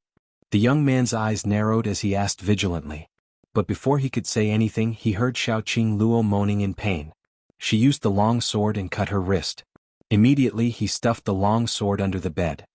The young man's eyes narrowed as he asked vigilantly. But before he could say anything, he heard Xiaoqing Luo moaning in pain. She used the long sword and cut her wrist. Immediately he stuffed the long sword under the bed.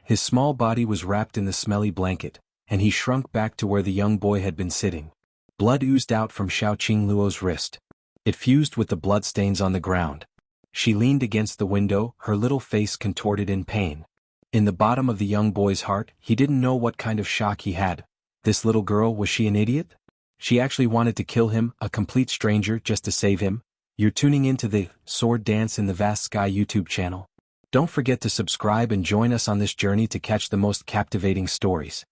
His small body was wrapped in the smelly blanket, and he shrunk back to where the young boy had been sitting. Blood oozed out from Xiaoqing Luo's wrist. It fused with the bloodstains on the ground. She leaned against the window, her little face contorted in pain. In the bottom of the young boy's heart, he didn't know what kind of shock he had. This little girl, was she an idiot? She actually wanted to kill him, a complete stranger, just to save him? You're tuning into the Sword Dance in the Vast Sky YouTube channel. Don't forget to subscribe and join us on this journey to catch the most captivating stories.